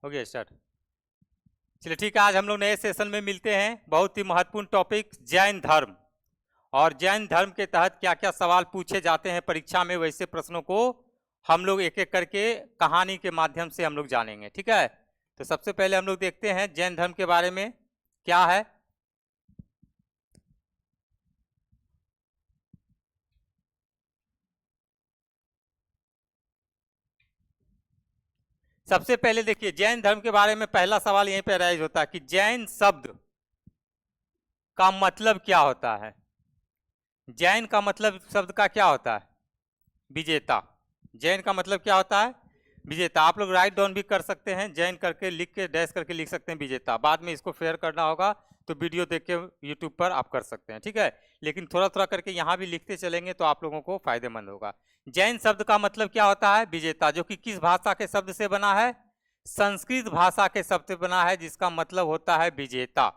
हो गया स्टार्ट। चलिए ठीक है, आज हम लोग नए सेशन में मिलते हैं। बहुत ही महत्वपूर्ण टॉपिक जैन धर्म, और जैन धर्म के तहत क्या क्या सवाल पूछे जाते हैं परीक्षा में, वैसे प्रश्नों को हम लोग एक एक करके कहानी के माध्यम से हम लोग जानेंगे। ठीक है, तो सबसे पहले हम लोग देखते हैं जैन धर्म के बारे में क्या है। सबसे पहले देखिए जैन धर्म के बारे में पहला सवाल यहीं पे राइज होता है कि जैन शब्द का मतलब क्या होता है। जैन का मतलब शब्द का क्या होता है? विजेता। जैन का मतलब क्या होता है? विजेता। आप लोग राइट डाउन भी कर सकते हैं, जैन करके लिख के डैश करके लिख सकते हैं विजेता। बाद में इसको फेयर करना होगा तो वीडियो देख के यूट्यूब पर आप कर सकते हैं। ठीक है, लेकिन थोड़ा थोड़ा करके यहाँ भी लिखते चलेंगे तो आप लोगों को फायदेमंद होगा। जैन शब्द का मतलब क्या होता है? विजेता, जो कि किस भाषा के शब्द से बना है? संस्कृत भाषा के शब्द से बना है, जिसका मतलब होता है विजेता।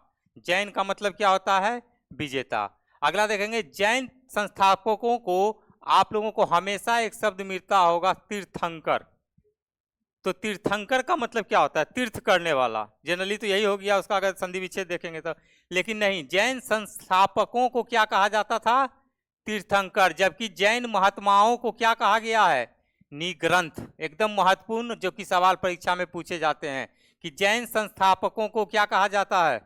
जैन का मतलब क्या होता है? विजेता। अगला देखेंगे, जैन संस्थापकों को आप लोगों को हमेशा एक शब्द मिलता होगा, तीर्थंकर। तो तीर्थंकर का मतलब क्या होता है? तीर्थ करने वाला। जनरली तो यही हो गया उसका, अगर संधि विच्छेद देखेंगे तो। लेकिन नहीं, जैन संस्थापकों को क्या कहा जाता था? तीर्थंकर। जबकि जैन महात्माओं को क्या कहा गया है? निग्रंथ। एकदम महत्वपूर्ण, जो कि सवाल परीक्षा में पूछे जाते हैं कि जैन संस्थापकों को क्या कहा जाता है?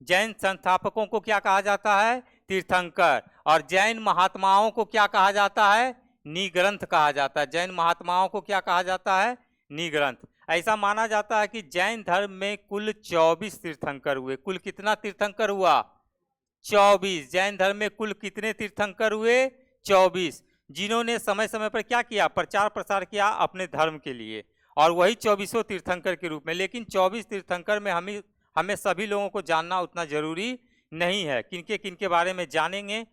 जैन संस्थापकों को क्या कहा जाता है? तीर्थंकर। और जैन महात्माओं को क्या कहा जाता है? निग्रंथ कहा जाता है। जैन महात्माओं को क्या कहा जाता है? निग्रंथ। ऐसा माना जाता है कि जैन धर्म में कुल 24 तीर्थंकर हुए। कुल कितना तीर्थंकर हुआ? 24। जैन धर्म में कुल कितने तीर्थंकर हुए? 24, जिन्होंने समय समय पर क्या किया? प्रचार प्रसार किया अपने धर्म के लिए, और वही 24 तीर्थंकर के रूप में। लेकिन 24 तीर्थंकर में हमें सभी लोगों को जानना उतना जरूरी नहीं है। किनके किनके बारे में जानेंगे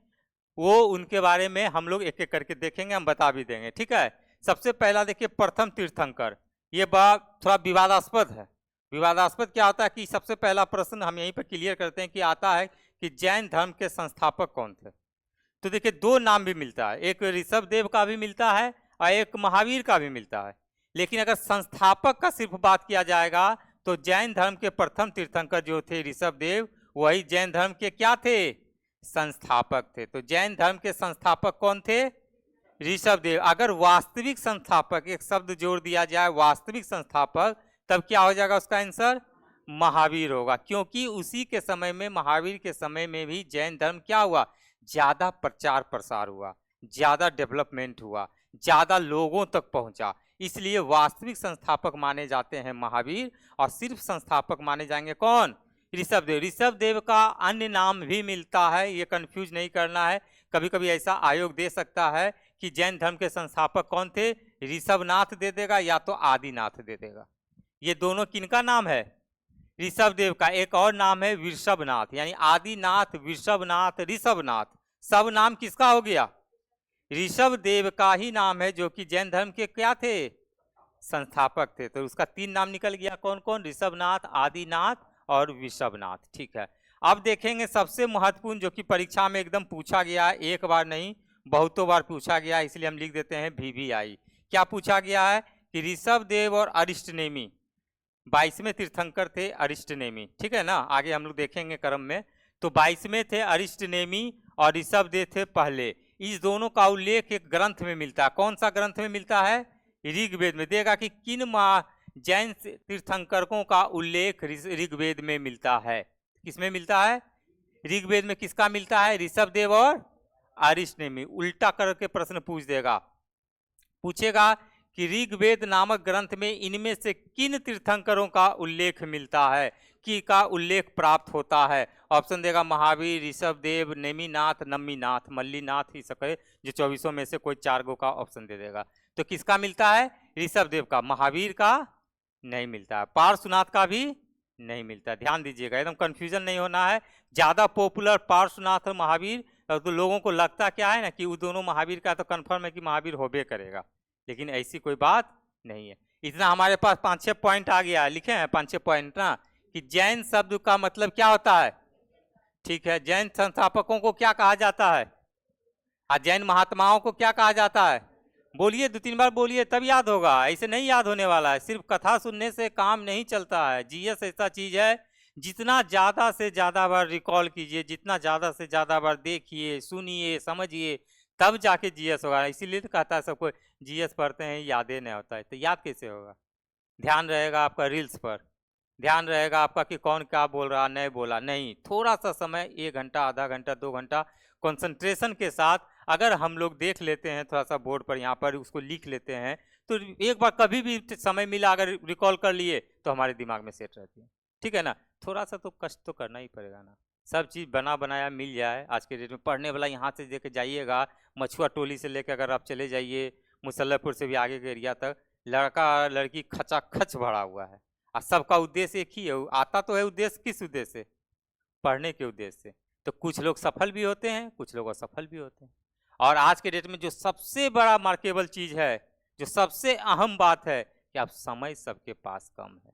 वो उनके बारे में हम लोग एक एक करके देखेंगे, हम बता भी देंगे। ठीक है, सबसे पहला देखिए प्रथम तीर्थंकर। ये बात थोड़ा विवादास्पद है। विवादास्पद क्या होता है कि सबसे पहला प्रश्न हम यहीं पर क्लियर करते हैं कि आता है कि जैन धर्म के संस्थापक कौन थे। तो देखिए दो नाम भी मिलता है, एक ऋषभदेव का भी मिलता है और एक महावीर का भी मिलता है। लेकिन अगर संस्थापक का सिर्फ बात किया जाएगा तो जैन धर्म के प्रथम तीर्थंकर जो थे ऋषभदेव, वही जैन धर्म के क्या थे? संस्थापक थे। तो जैन धर्म के संस्थापक कौन थे? ऋषभदेव। अगर वास्तविक संस्थापक एक शब्द जोड़ दिया जाए, वास्तविक संस्थापक, तब क्या हो जाएगा उसका आंसर? महावीर होगा। क्योंकि उसी के समय में, महावीर के समय में भी जैन धर्म क्या हुआ? ज्यादा प्रचार प्रसार हुआ, ज्यादा डेवलपमेंट हुआ, ज्यादा लोगों तक पहुंचा। इसलिए वास्तविक संस्थापक माने जाते हैं महावीर, और सिर्फ संस्थापक माने जाएंगे कौन? ऋषभदेव। ऋषभदेव का अन्य नाम भी मिलता है, ये कंफ्यूज नहीं करना है। कभी कभी ऐसा आयोग दे सकता है कि जैन धर्म के संस्थापक कौन थे, ऋषभनाथ दे देगा या तो आदिनाथ दे देगा। ये दोनों किनका नाम है? ऋषभदेव का। एक और नाम है वृषभनाथ, यानी आदिनाथ, वृषभनाथ, ऋषभनाथ। सब नाम किसका हो गया? ऋषभदेव का ही नाम है, जो कि जैन धर्म के क्या थे? संस्थापक थे। तो उसका 3 नाम निकल गया, कौन कौन? ऋषभनाथ, आदिनाथ और वृषभनाथ। ठीक है, अब देखेंगे सबसे महत्वपूर्ण, जो कि परीक्षा में एकदम पूछा गया, एक बार नहीं बहुतों बार पूछा गया, इसलिए हम लिख देते हैं VVI। क्या पूछा गया है कि ऋषभदेव और अरिष्टनेमी 22वें तीर्थंकर थे अरिष्टनेमी। ठीक है ना, आगे हम लोग देखेंगे क्रम में। तो 22वें थे अरिष्टनेमी और ऋषभदेव थे पहले। इस दोनों का उल्लेख एक ग्रंथ में मिलता है। कौन सा ग्रंथ में मिलता है? ऋग्वेद में। देगा कि किन जैन तीर्थंकरों का उल्लेख ऋग्वेद में मिलता है। किसमें मिलता है? ऋग्वेद में। किसका मिलता है? ऋषभदेव और अरिष्टनेमी। उल्टा करके प्रश्न पूछ देगा, पूछेगा कि ऋग्वेद नामक ग्रंथ में इनमें से किन तीर्थंकरों का उल्लेख मिलता है, कि का उल्लेख प्राप्त होता है। ऑप्शन देगा महावीर, ऋषभदेव, नेमिनाथ, नम्मीनाथ, मल्लीनाथ, ही सके जो 24 में से कोई 4 गो का ऑप्शन दे देगा। तो किसका मिलता है? ऋषभदेव का। महावीर का नहीं मिलता है, पार्श्वनाथ का भी नहीं मिलता है। ध्यान दीजिएगा, एकदम कंफ्यूजन नहीं होना है। ज्यादा पॉपुलर पार्श्वनाथ और महावीर, तो लोगों को लगता क्या है ना कि वो दोनों महावीर का, तो कंफर्म है कि महावीर होबे करेगा, लेकिन ऐसी कोई बात नहीं है। इतना हमारे पास 5-6 पॉइंट आ गया है, लिखे हैं 5-6 पॉइंट ना, कि जैन शब्द का मतलब क्या होता है। ठीक है, जैन संस्थापकों को क्या कहा जाता है, और जैन महात्माओं को क्या कहा जाता है? बोलिए, 2-3 बार बोलिए तब याद होगा, ऐसे नहीं याद होने वाला है। सिर्फ कथा सुनने से काम नहीं चलता है। जीएस ऐसा चीज है, जितना ज़्यादा से ज़्यादा बार रिकॉल कीजिए, जितना ज़्यादा से ज़्यादा बार देखिए, सुनिए, समझिए, तब जाके जीएस होगा। इसीलिए तो कहता है सबको जीएस पढ़ते हैं यादें नहीं होता है। तो याद कैसे होगा? ध्यान रहेगा आपका रील्स पर, ध्यान रहेगा आपका कि कौन क्या बोल रहा, नहीं बोला, नहीं। थोड़ा सा समय, 1 घंटा, आधा घंटा, 2 घंटा कंसंट्रेशन के साथ अगर हम लोग देख लेते हैं, थोड़ा सा बोर्ड पर यहाँ पर उसको लिख लेते हैं, तो एक बार कभी भी समय मिला अगर रिकॉल कर लिए तो हमारे दिमाग में सेट रहती है। ठीक है ना? थोड़ा सा तो कष्ट तो करना ही पड़ेगा ना। सब चीज़ बना बनाया मिल जाए आज के डेट में। पढ़ने वाला यहाँ से लेके जाइएगा, मछुआ टोली से लेकर अगर आप चले जाइए मुसल्लरपुर से भी आगे के एरिया तक, लड़का लड़की खचाखच भरा हुआ है। और सबका उद्देश्य एक ही है। आता तो है उद्देश्य, किस उद्देश्य से? पढ़ने के उद्देश्य से। तो कुछ लोग सफल भी होते हैं, कुछ लोग असफल भी होते हैं। और आज के डेट में जो सबसे बड़ा मार्केबल चीज है, जो सबसे अहम बात है कि आप समय सबके पास कम है।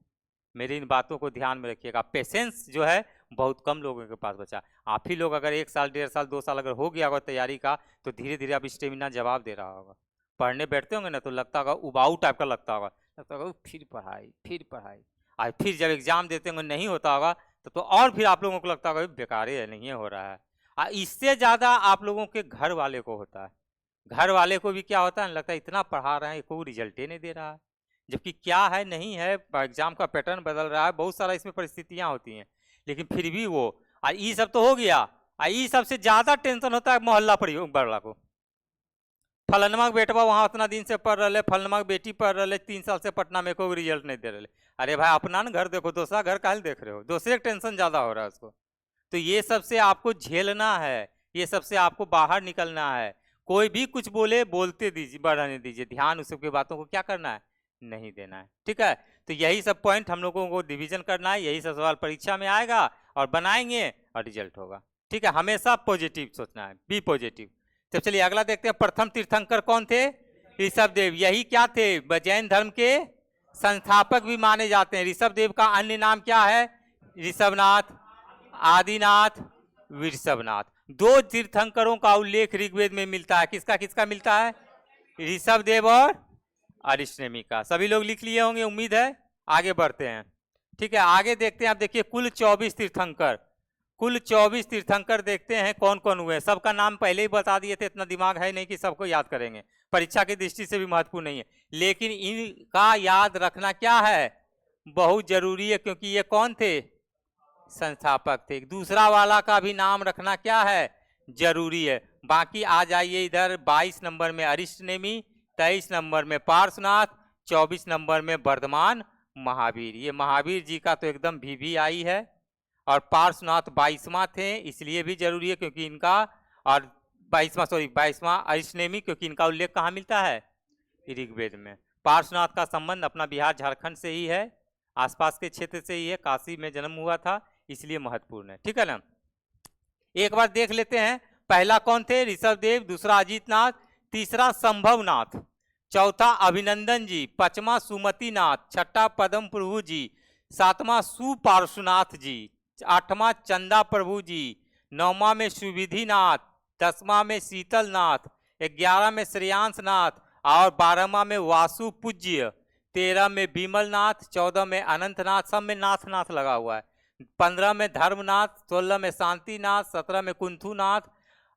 मेरी इन बातों को ध्यान में रखिएगा। पेशेंस जो है बहुत कम लोगों के पास बचा। आप ही लोग अगर 1 साल, 1.5 साल, 2 साल अगर हो गया होगा तैयारी का, तो धीरे धीरे आप स्टेमिना जवाब दे रहा होगा। पढ़ने बैठते होंगे ना तो लगता होगा उबाऊ टाइप का लगता होगा, लगता होगा फिर पढ़ाई, फिर पढ़ाई। और फिर जब एग्जाम देते होंगे नहीं होता होगा तो और फिर आप लोगों को लगता होगा बेकार है, नहीं हो रहा है। और इससे ज़्यादा आप लोगों के घर वाले को होता है। घर वाले को भी क्या होता है, लगता है इतना पढ़ा रहे हैं कोई रिजल्ट ही नहीं दे रहा है। जबकि क्या है, नहीं है, एग्जाम का पैटर्न बदल रहा है, बहुत सारा इसमें परिस्थितियां होती हैं, लेकिन फिर भी वो ये सब तो हो गया। ये सबसे ज़्यादा टेंशन होता है मोहल्ला बड़ा को। फलनमा के बेटवा वहाँ उतना दिन से पढ़ रहे, फलनमा के बेटी पढ़ रहे 3 साल से पटना में, कोई रिजल्ट नहीं दे रहे। अरे भाई अपना ना घर देखो, दूसरा घर काहे देख रहे हो? दूसरे का टेंशन ज़्यादा हो रहा है उसको। तो ये सबसे आपको झेलना है, ये सबसे आपको बाहर निकलना है। कोई भी कुछ बोले, बोलते दीजिए, बढ़ाने दीजिए, ध्यान उस सबकी बातों को क्या करना है, नहीं देना है। ठीक है? तो यही सब पॉइंट हम लोगों को डिवीजन करना है। यही सब सवाल परीक्षा में आएगा और बनाएंगे और रिजल्ट होगा। ठीक है? हमेशा पॉजिटिव सोचना है, बी पॉजिटिव। तो चलिए अगला देखते हैं। प्रथम तीर्थंकर कौन थे? ऋषभदेव। यही क्या थे, जैन धर्म के संस्थापक भी माने जाते हैं। ऋषभदेव का अन्य नाम क्या है? ऋषभनाथ, आदिनाथ, वृषभनाथ। 2 तीर्थंकरों का उल्लेख ऋग्वेद में मिलता है। किसका किसका मिलता है? ऋषभदेव और अरिष्टनेमी का। सभी लोग लिख लिए होंगे उम्मीद है। आगे बढ़ते हैं। ठीक है, आगे देखते हैं। आप देखिए कुल 24 तीर्थंकर, कुल 24 तीर्थंकर देखते हैं कौन कौन हुए। सबका नाम पहले ही बता दिए थे, इतना दिमाग है नहीं कि सबको याद करेंगे, परीक्षा की दृष्टि से भी महत्वपूर्ण नहीं है, लेकिन इनका याद रखना क्या है, बहुत जरूरी है, क्योंकि ये कौन थे? संस्थापक थे। दूसरा वाला का भी नाम रखना क्या है, जरूरी है। बाकी आ जाइए इधर। 22 नंबर में अरिष्टनेमी, 23 नंबर में पार्श्वनाथ, 24 नंबर में वर्धमान महावीर। ये महावीर जी का तो एकदम VVI है। और पार्श्वनाथ 22वां थे, इसलिए भी जरूरी है क्योंकि इनका, और 22वां अरिष्टनेमी, क्योंकि इनका उल्लेख कहाँ मिलता है? ऋग्वेद में। पार्श्वनाथ का संबंध अपना बिहार झारखंड से ही है, आसपास के क्षेत्र से ही है, काशी में जन्म हुआ था, इसलिए महत्वपूर्ण है। ठीक है ना? एक बार देख लेते हैं। पहला कौन थे? ऋषभदेव। दूसरा अजीतनाथ, तीसरा संभवनाथ, चौथा अभिनंदन जी, 5वां सुमतिनाथ, 6ठा पद्म प्रभु जी, 7वां सुपार्श्वनाथ जी, 8वां चंदा प्रभु जी, 9वां में सुविधिनाथ, 10वां में शीतलनाथ, 11वां में श्रेयांशनाथ और 12वां में वासु पूज्य, 13 में विमलनाथ, 14 में अनंतनाथ, सब में नाथ नाथ लगा हुआ है, 15 में धर्मनाथ, 16 में शांतिनाथ, 17 में कुंथुनाथ,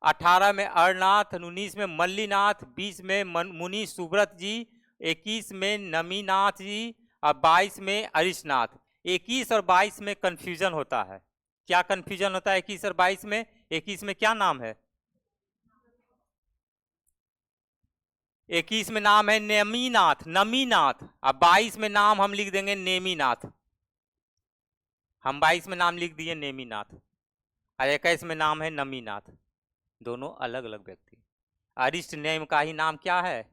18 में अरनाथ, 19 में मल्लीनाथ, 20 में मुनि सुब्रत जी, 21 में नमीनाथ जी और 22 में अरिशनाथ। 21 और 22 में कंफ्यूजन होता है। क्या कंफ्यूजन होता है 21 और 22 में? 21 में क्या नाम है? 21 में नाम है नमीनाथ, नमीनाथ, और 22 में नाम हम लिख देंगे नेमीनाथ। हम 22 में नाम लिख दिए नेमीनाथ और 21 में नाम है नमीनाथ। दोनों अलग अलग व्यक्ति। अरिष्ट नेम का ही नाम क्या है?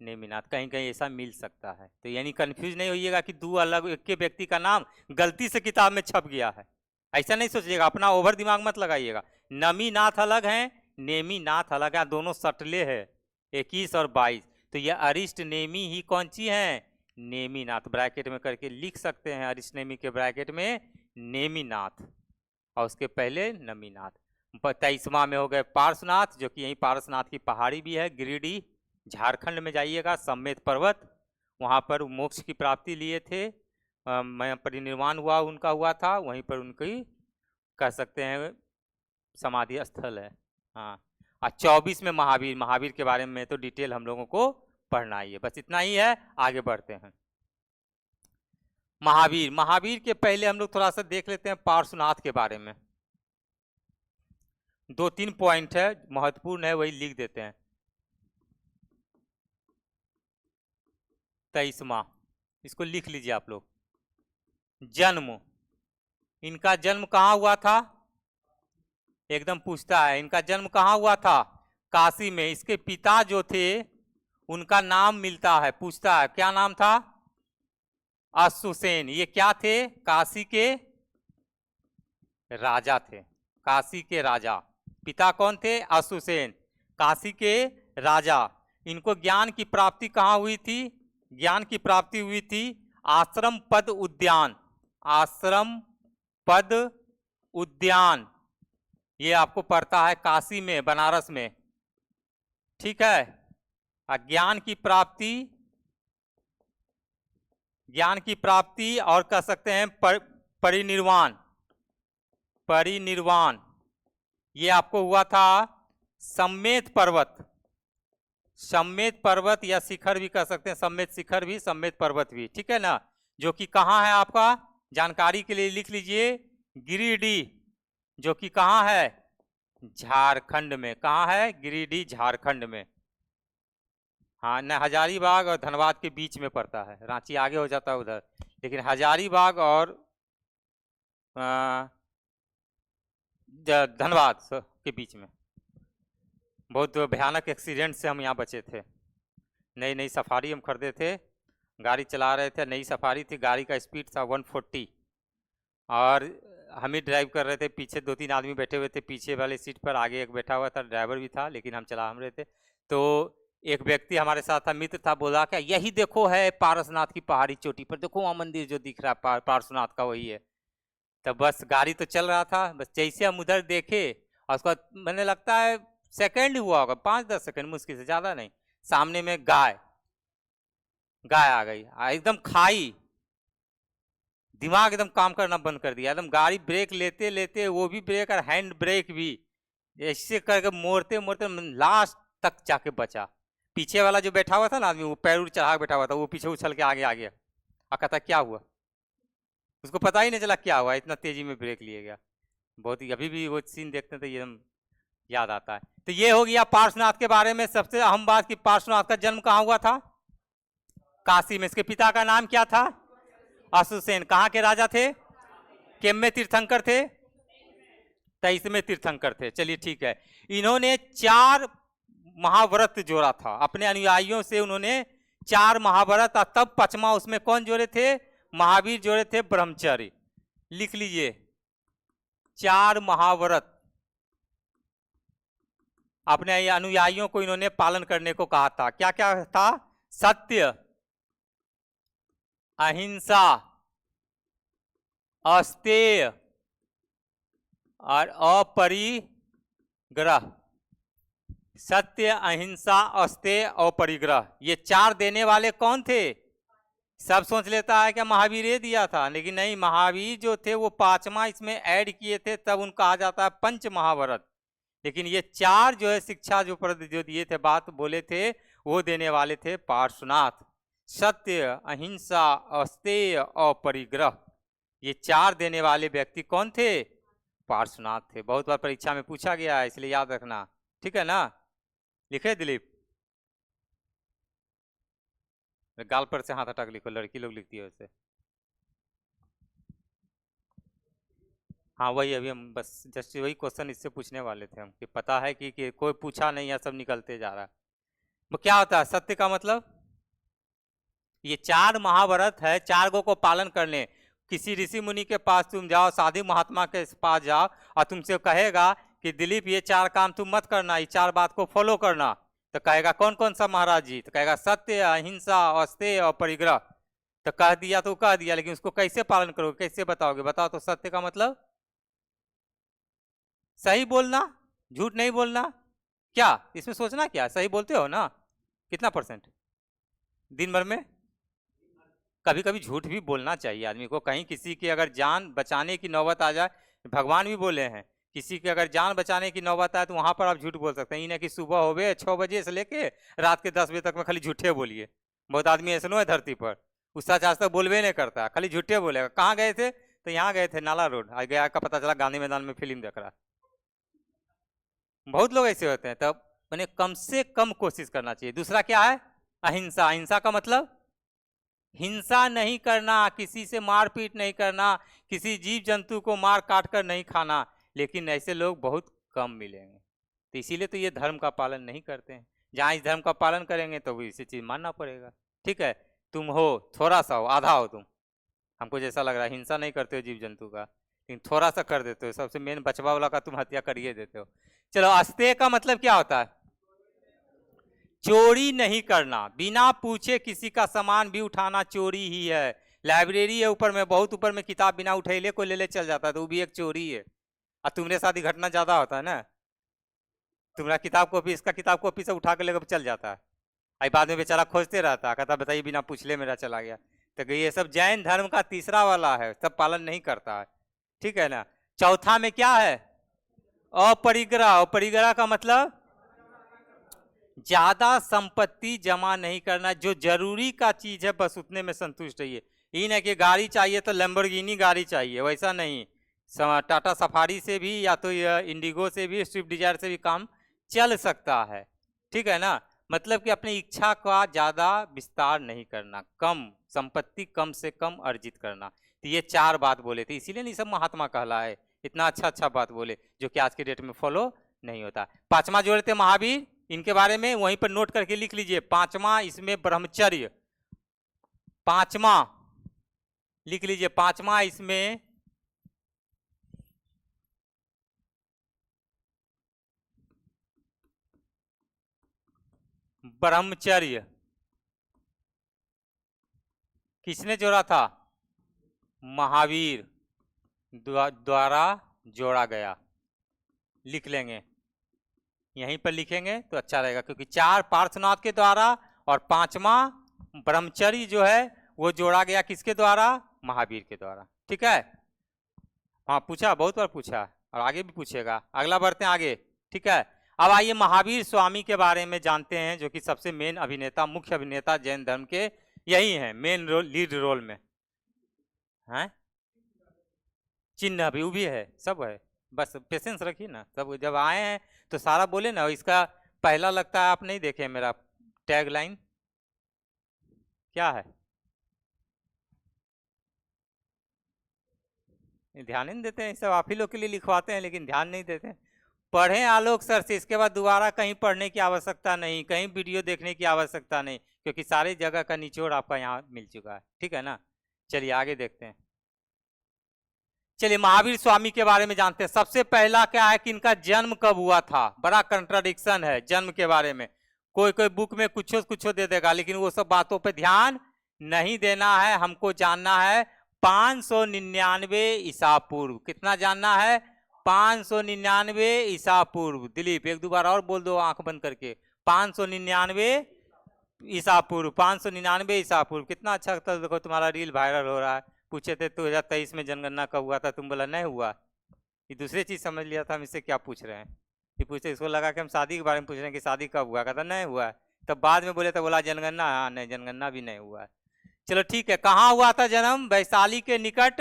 नेमीनाथ। कहीं कहीं ऐसा मिल सकता है, तो यानी कंफ्यूज नहीं होइएगा कि 2 अलग एक के व्यक्ति का नाम गलती से किताब में छप गया है, ऐसा नहीं सोचिएगा, अपना ओवर दिमाग मत लगाइएगा। नमीनाथ अलग हैं, नेमीनाथ अलग है, दोनों सटले है 21 और 22। तो ये अरिष्ट नेमी ही कौन सी है? नेमीनाथ। ब्रैकेट में करके लिख सकते हैं, अरिष्ट नेमी के ब्रैकेट में नेमीनाथ और उसके पहले नमीनाथ। 23वां में हो गए पार्श्वनाथ, जो कि यही पार्श्वनाथ की पहाड़ी भी है, गिरिडीह, झारखंड में जाइएगा, सम्मेत पर्वत, वहाँ पर मोक्ष की प्राप्ति लिए थे, परिनिर्वाण उनका हुआ था, वहीं पर उनकी कह सकते हैं समाधि स्थल है। हाँ, और 24 में महावीर, महावीर के बारे में तो डिटेल हम लोगों को पढ़ना ही है। बस इतना ही है, आगे बढ़ते हैं। महावीर, महावीर के पहले हम लोग थोड़ा सा देख लेते हैं पार्श्वनाथ के बारे में। 2-3 पॉइंट है महत्वपूर्ण है, वही लिख देते हैं। 23वां, इसको लिख लीजिए आप लोग। जन्म, इनका जन्म कहाँ हुआ था? एकदम पूछता है, इनका जन्म कहाँ हुआ था? काशी में। इसके पिता जो थे उनका नाम मिलता है, पूछता है क्या नाम था? अश्वसेन। ये क्या थे? काशी के राजा थे, काशी के राजा। पिता कौन थे? अश्वसेन, काशी के राजा। इनको ज्ञान की प्राप्ति कहाँ हुई थी? ज्ञान की प्राप्ति हुई थी आश्रम पद उद्यान, आश्रम पद उद्यान, ये आपको पड़ता है काशी में, बनारस में, ठीक है। ज्ञान की प्राप्ति, ज्ञान की प्राप्ति और कह सकते हैं परिनिर्वाण, परिनिर्वाण ये आपको हुआ था सम्मेत पर्वत, सम्मेत पर्वत या शिखर भी कह सकते हैं, सम्मेत शिखर भी, सम्मेत पर्वत भी, ठीक है ना। जो कि कहाँ है आपका, जानकारी के लिए लिख लीजिए, गिरिडीह, जो कि कहाँ है? झारखंड में। कहाँ है? गिरिडीह, झारखंड में। हाँ, न हजारीबाग और धनबाद के बीच में पड़ता है, रांची आगे हो जाता है उधर, लेकिन हजारीबाग और धनबाद के बीच में। बहुत भयानक एक्सीडेंट से हम यहाँ बचे थे। नई नई सफारी हम खरीदे थे, गाड़ी चला रहे थे, नई सफारी थी, गाड़ी का स्पीड था 140 और हम ही ड्राइव कर रहे थे, पीछे 2-3 आदमी बैठे हुए थे पीछे वाले सीट पर, आगे एक बैठा हुआ था, ड्राइवर भी था, लेकिन हम चला हम रहे थे। तो एक व्यक्ति हमारे साथ था, मित्र था, बोला क्या यही देखो है पारसनाथ की पहाड़ी चोटी पर, देखो वहाँ मंदिर जो दिख रहा है पारसनाथ का, वही है। तो बस गाड़ी तो चल रहा था, बस जैसे हम उधर देखे और उसका मैंने लगता है सेकंड हुआ होगा, 5-10 सेकंड मुश्किल से, ज़्यादा नहीं, सामने में गाय, गाय आ गई एकदम खाई, दिमाग एकदम काम करना बंद कर दिया एकदम। गाड़ी ब्रेक लेते लेते, वो भी ब्रेक और हैंड ब्रेक भी, ऐसे करके मोड़ते मोड़ते लास्ट तक जाके बचा। पीछे वाला जो बैठा हुआ था ना आदमी, वो पैर चढ़ा बैठा हुआ था, वो पीछे उछल के आगे आ गया। कहता क्या हुआ, उसको पता ही नहीं चला क्या हुआ, इतना तेजी में ब्रेक लिए गया। बहुत ही, अभी भी वो सीन देखते हैं तो एकदम याद आता है। तो ये हो गया पार्श्वनाथ के बारे में। सबसे अहम बात कि पार्श्वनाथ का जन्म कहाँ हुआ था? काशी में। इसके पिता का नाम क्या था? अश्वसेन। कहाँ के राजा थे? किम तीर्थंकर थे? 23वें तीर्थंकर थे। चलिए ठीक है। इन्होंने 4 महाव्रत जोड़ा था अपने अनुयायियों से, उन्होंने 4 महाव्रत, तब 5वां उसमें कौन जोड़े थे? महावीर जोड़े थे, ब्रह्मचर्य। लिख लीजिए, 4 महाव्रत अपने अनुयायियों को इन्होंने पालन करने को कहा था। क्या क्या था? सत्य, अहिंसा, अस्तेय और अपरिग्रह। सत्य, अहिंसा, अस्तेय, अपरिग्रह, ये 4 देने वाले कौन थे? सब सोच लेता है क्या महावीर ये दिया था, लेकिन नहीं, महावीर जो थे वो 5वां इसमें ऐड किए थे, तब उनका आ जाता है पंच महाव्रत। लेकिन ये 4 जो है शिक्षा जो दिए थे, बात बोले थे, वो देने वाले थे पार्श्वनाथ। सत्य, अहिंसा, अस्तेय, अपरिग्रह, ये 4 देने वाले व्यक्ति कौन थे? पार्श्वनाथ थे। बहुत बार परीक्षा में पूछा गया है, इसलिए याद रखना, ठीक है ना। लिखे दिलीप, गाल पर से हाथ हटा के लिखो, लड़की लोग लिखती है वैसे। हाँ वही, अभी हम बस जस्ट वही क्वेश्चन इससे पूछने वाले थे हम, कि पता है कि कोई पूछा नहीं है, सब निकलते जा रहा है। तो क्या होता है सत्य का मतलब? ये 4 महाव्रत है, 4 गो को पालन करने। किसी ऋषि मुनि के पास तुम जाओ, साधु महात्मा के पास जाओ और तुमसे कहेगा कि दिलीप ये 4 काम तुम मत करना, ये 4 बात को फॉलो करना, तो कहेगा कौन कौन सा महाराज जी? तो कहेगा सत्य, अहिंसा, अस्तेय और परिग्रह। तो कह दिया तो कह दिया, लेकिन उसको कैसे पालन करोगे, कैसे बताओगे? बताओ तो। सत्य का मतलब सही बोलना, झूठ नहीं बोलना। क्या इसमें सोचना, क्या सही बोलते हो ना? कितना परसेंट दिन भर में? कभी कभी झूठ भी बोलना चाहिए आदमी को, कहीं किसी की अगर जान बचाने की नौबत आ जाए, भगवान भी बोले हैं किसी की अगर जान बचाने की नौबत आए तो वहां पर आप झूठ बोल सकते हैं। ये नहीं कि सुबह हो गए 6 बजे से लेके रात के 10 बजे तक में खाली झूठे बोलिए। बहुत आदमी ऐसे नो है धरती पर, उस सच आज तक बोलवे नहीं करता, खाली झूठे बोलेगा। कहाँ गए थे? तो यहाँ गए थे नाला रोड, आज गया का पता चला गांधी मैदान में फिल्म देख रहा। बहुत लोग ऐसे होते हैं। तब मैंने कम से कम कोशिश करना चाहिए। दूसरा क्या है? अहिंसा। अहिंसा का मतलब हिंसा नहीं करना, किसी से मारपीट नहीं करना, किसी जीव जंतु को मार काट कर नहीं खाना। लेकिन ऐसे लोग बहुत कम मिलेंगे, तो इसीलिए तो ये धर्म का पालन नहीं करते हैं। जहाँ इस धर्म का पालन करेंगे तो इसी चीज मानना पड़ेगा। ठीक है, तुम हो थोड़ा सा हो, आधा हो तुम, हमको जैसा लग रहा है हिंसा नहीं करते हो जीव जंतु का, लेकिन थोड़ा सा कर देते हो। सबसे मेन बचवा वाला का तुम हत्या करिए देते हो। चलो, अस्तेय का मतलब क्या होता है? चोरी नहीं करना, बिना पूछे किसी का सामान भी उठाना चोरी ही है। लाइब्रेरी है ऊपर में, बहुत ऊपर में, किताब बिना उठैले को ले ले चल जाता है तो वो भी एक चोरी है। और तुम्हारे साथ ही घटना ज्यादा होता है ना, तुम्हारा किताब कॉपी इसका किताब कॉपी से उठा के लेकर चल जाता है, आई बाद में बेचारा खोजते रहता है, कहता बताइए बिना पूछले मेरा चला गया। तो ये सब जैन धर्म का तीसरा वाला है, सब पालन नहीं करता है। ठीक है ना। चौथा में क्या है? अपरिग्रह। अपरिग्रह का मतलब ज्यादा संपत्ति जमा नहीं करना, जो जरूरी का चीज है बस उतने में संतुष्ट रहिए। ये नहीं कि गाड़ी चाहिए तो लैम्बोर्गिनी गाड़ी चाहिए, वैसा नहीं। टाटा सफारी से भी या तो इंडिगो से भी, स्विफ्ट डिजायर से भी काम चल सकता है। ठीक है ना। मतलब कि अपनी इच्छा का ज्यादा विस्तार नहीं करना, कम संपत्ति कम से कम अर्जित करना। तो ये 4 बात बोले थे, इसीलिए नहीं सब महात्मा कहलाए, इतना अच्छा अच्छा बात बोले जो कि आज के डेट में फॉलो नहीं होता। 5वां जोड़े थे महावीर, इनके बारे में वहीं पर नोट करके लिख लीजिए। 5वां इसमें ब्रह्मचर्य, 5वां लिख लीजिए। 5वां इसमें ब्रह्मचर्य किसने जोड़ा था? महावीर द्वारा जोड़ा गया। लिख लेंगे, यहीं पर लिखेंगे तो अच्छा रहेगा, क्योंकि 4 पार्श्वनाथ के द्वारा और 5वां ब्रह्मचर्य जो है वो जोड़ा गया किसके द्वारा? महावीर के द्वारा। ठीक है। हाँ पूछा, बहुत बार पूछा और आगे भी पूछेगा। अगला बढ़ते हैं आगे। ठीक है। अब आइए महावीर स्वामी के बारे में जानते हैं, जो कि सबसे मेन अभिनेता, मुख्य अभिनेता जैन धर्म के यही हैं, मेन रोल, लीड रोल में हैं। चिन्ह भी वो भी है, सब है, बस पेशेंस रखिए ना। सब जब आए हैं तो सारा बोले ना। इसका पहला लगता है आप नहीं देखे, मेरा टैग लाइन क्या है? ध्यान नहीं देते हैं, सब आप ही लोग के लिए लिखवाते हैं लेकिन ध्यान नहीं देते हैं। पढ़ें आलोक सर से, इसके बाद दोबारा कहीं पढ़ने की आवश्यकता नहीं, कहीं वीडियो देखने की आवश्यकता नहीं, क्योंकि सारी जगह का निचोड़ आपका यहाँ मिल चुका है। ठीक है ना। चलिए आगे देखते हैं। चलिए महावीर स्वामी के बारे में जानते हैं। सबसे पहला क्या है कि इनका जन्म कब हुआ था? बड़ा कंट्राडिक्शन है जन्म के बारे में। कोई कोई बुक में कुछ दे देगा, लेकिन वो सब बातों पे ध्यान नहीं देना है। हमको जानना है 599 ईसा पूर्व। कितना जानना है? 599 ईसा पूर्व। दिलीप एक 2 बार और बोल दो आंख बंद करके, 599 ईसा पूर्व। 599 ईसा पूर्व। कितना अच्छा लगता है। देखो तुम्हारा रील वायरल हो रहा है। पूछे थे 2023 में जनगणना कब हुआ था, तुम बोला नहीं हुआ। ये दूसरी चीज समझ लिया था हम इससे क्या पूछ रहे हैं। ये पूछे, इसको लगा कि हम शादी के बारे में पूछ रहे हैं कि शादी कब हुआ, कहता नहीं हुआ। तब बाद में बोले तो बोला जनगणना, हाँ नहीं जनगणना भी नहीं हुआ। चलो ठीक है। कहाँ हुआ था जन्म? वैशाली के निकट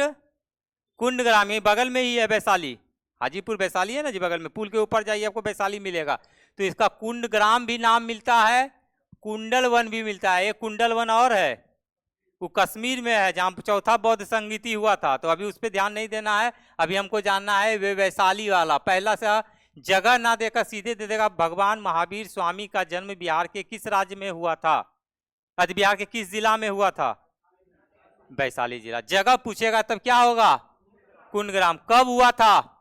कुंडग्राम, ये बगल में ही है वैशाली। हाजीपुर वैशाली है ना जी, बगल में। पुल के ऊपर जाइए आपको वैशाली मिलेगा। तो इसका कुंडग्राम भी नाम मिलता है, कुंडल वन भी मिलता है। एक कुंडल वन और है, वो कश्मीर में है, जहाँ 4था बौद्ध संगीति हुआ था। तो अभी उस पर ध्यान नहीं देना है, अभी हमको जानना है वे वैशाली वाला। पहला सा जगह ना देकर सीधे दे देगा। भगवान महावीर स्वामी का जन्म बिहार के किस राज्य में हुआ था? बिहार के किस जिला में हुआ था? वैशाली जिला। जगह पूछेगा तब क्या होगा? कुंडग्राम। कब हुआ था?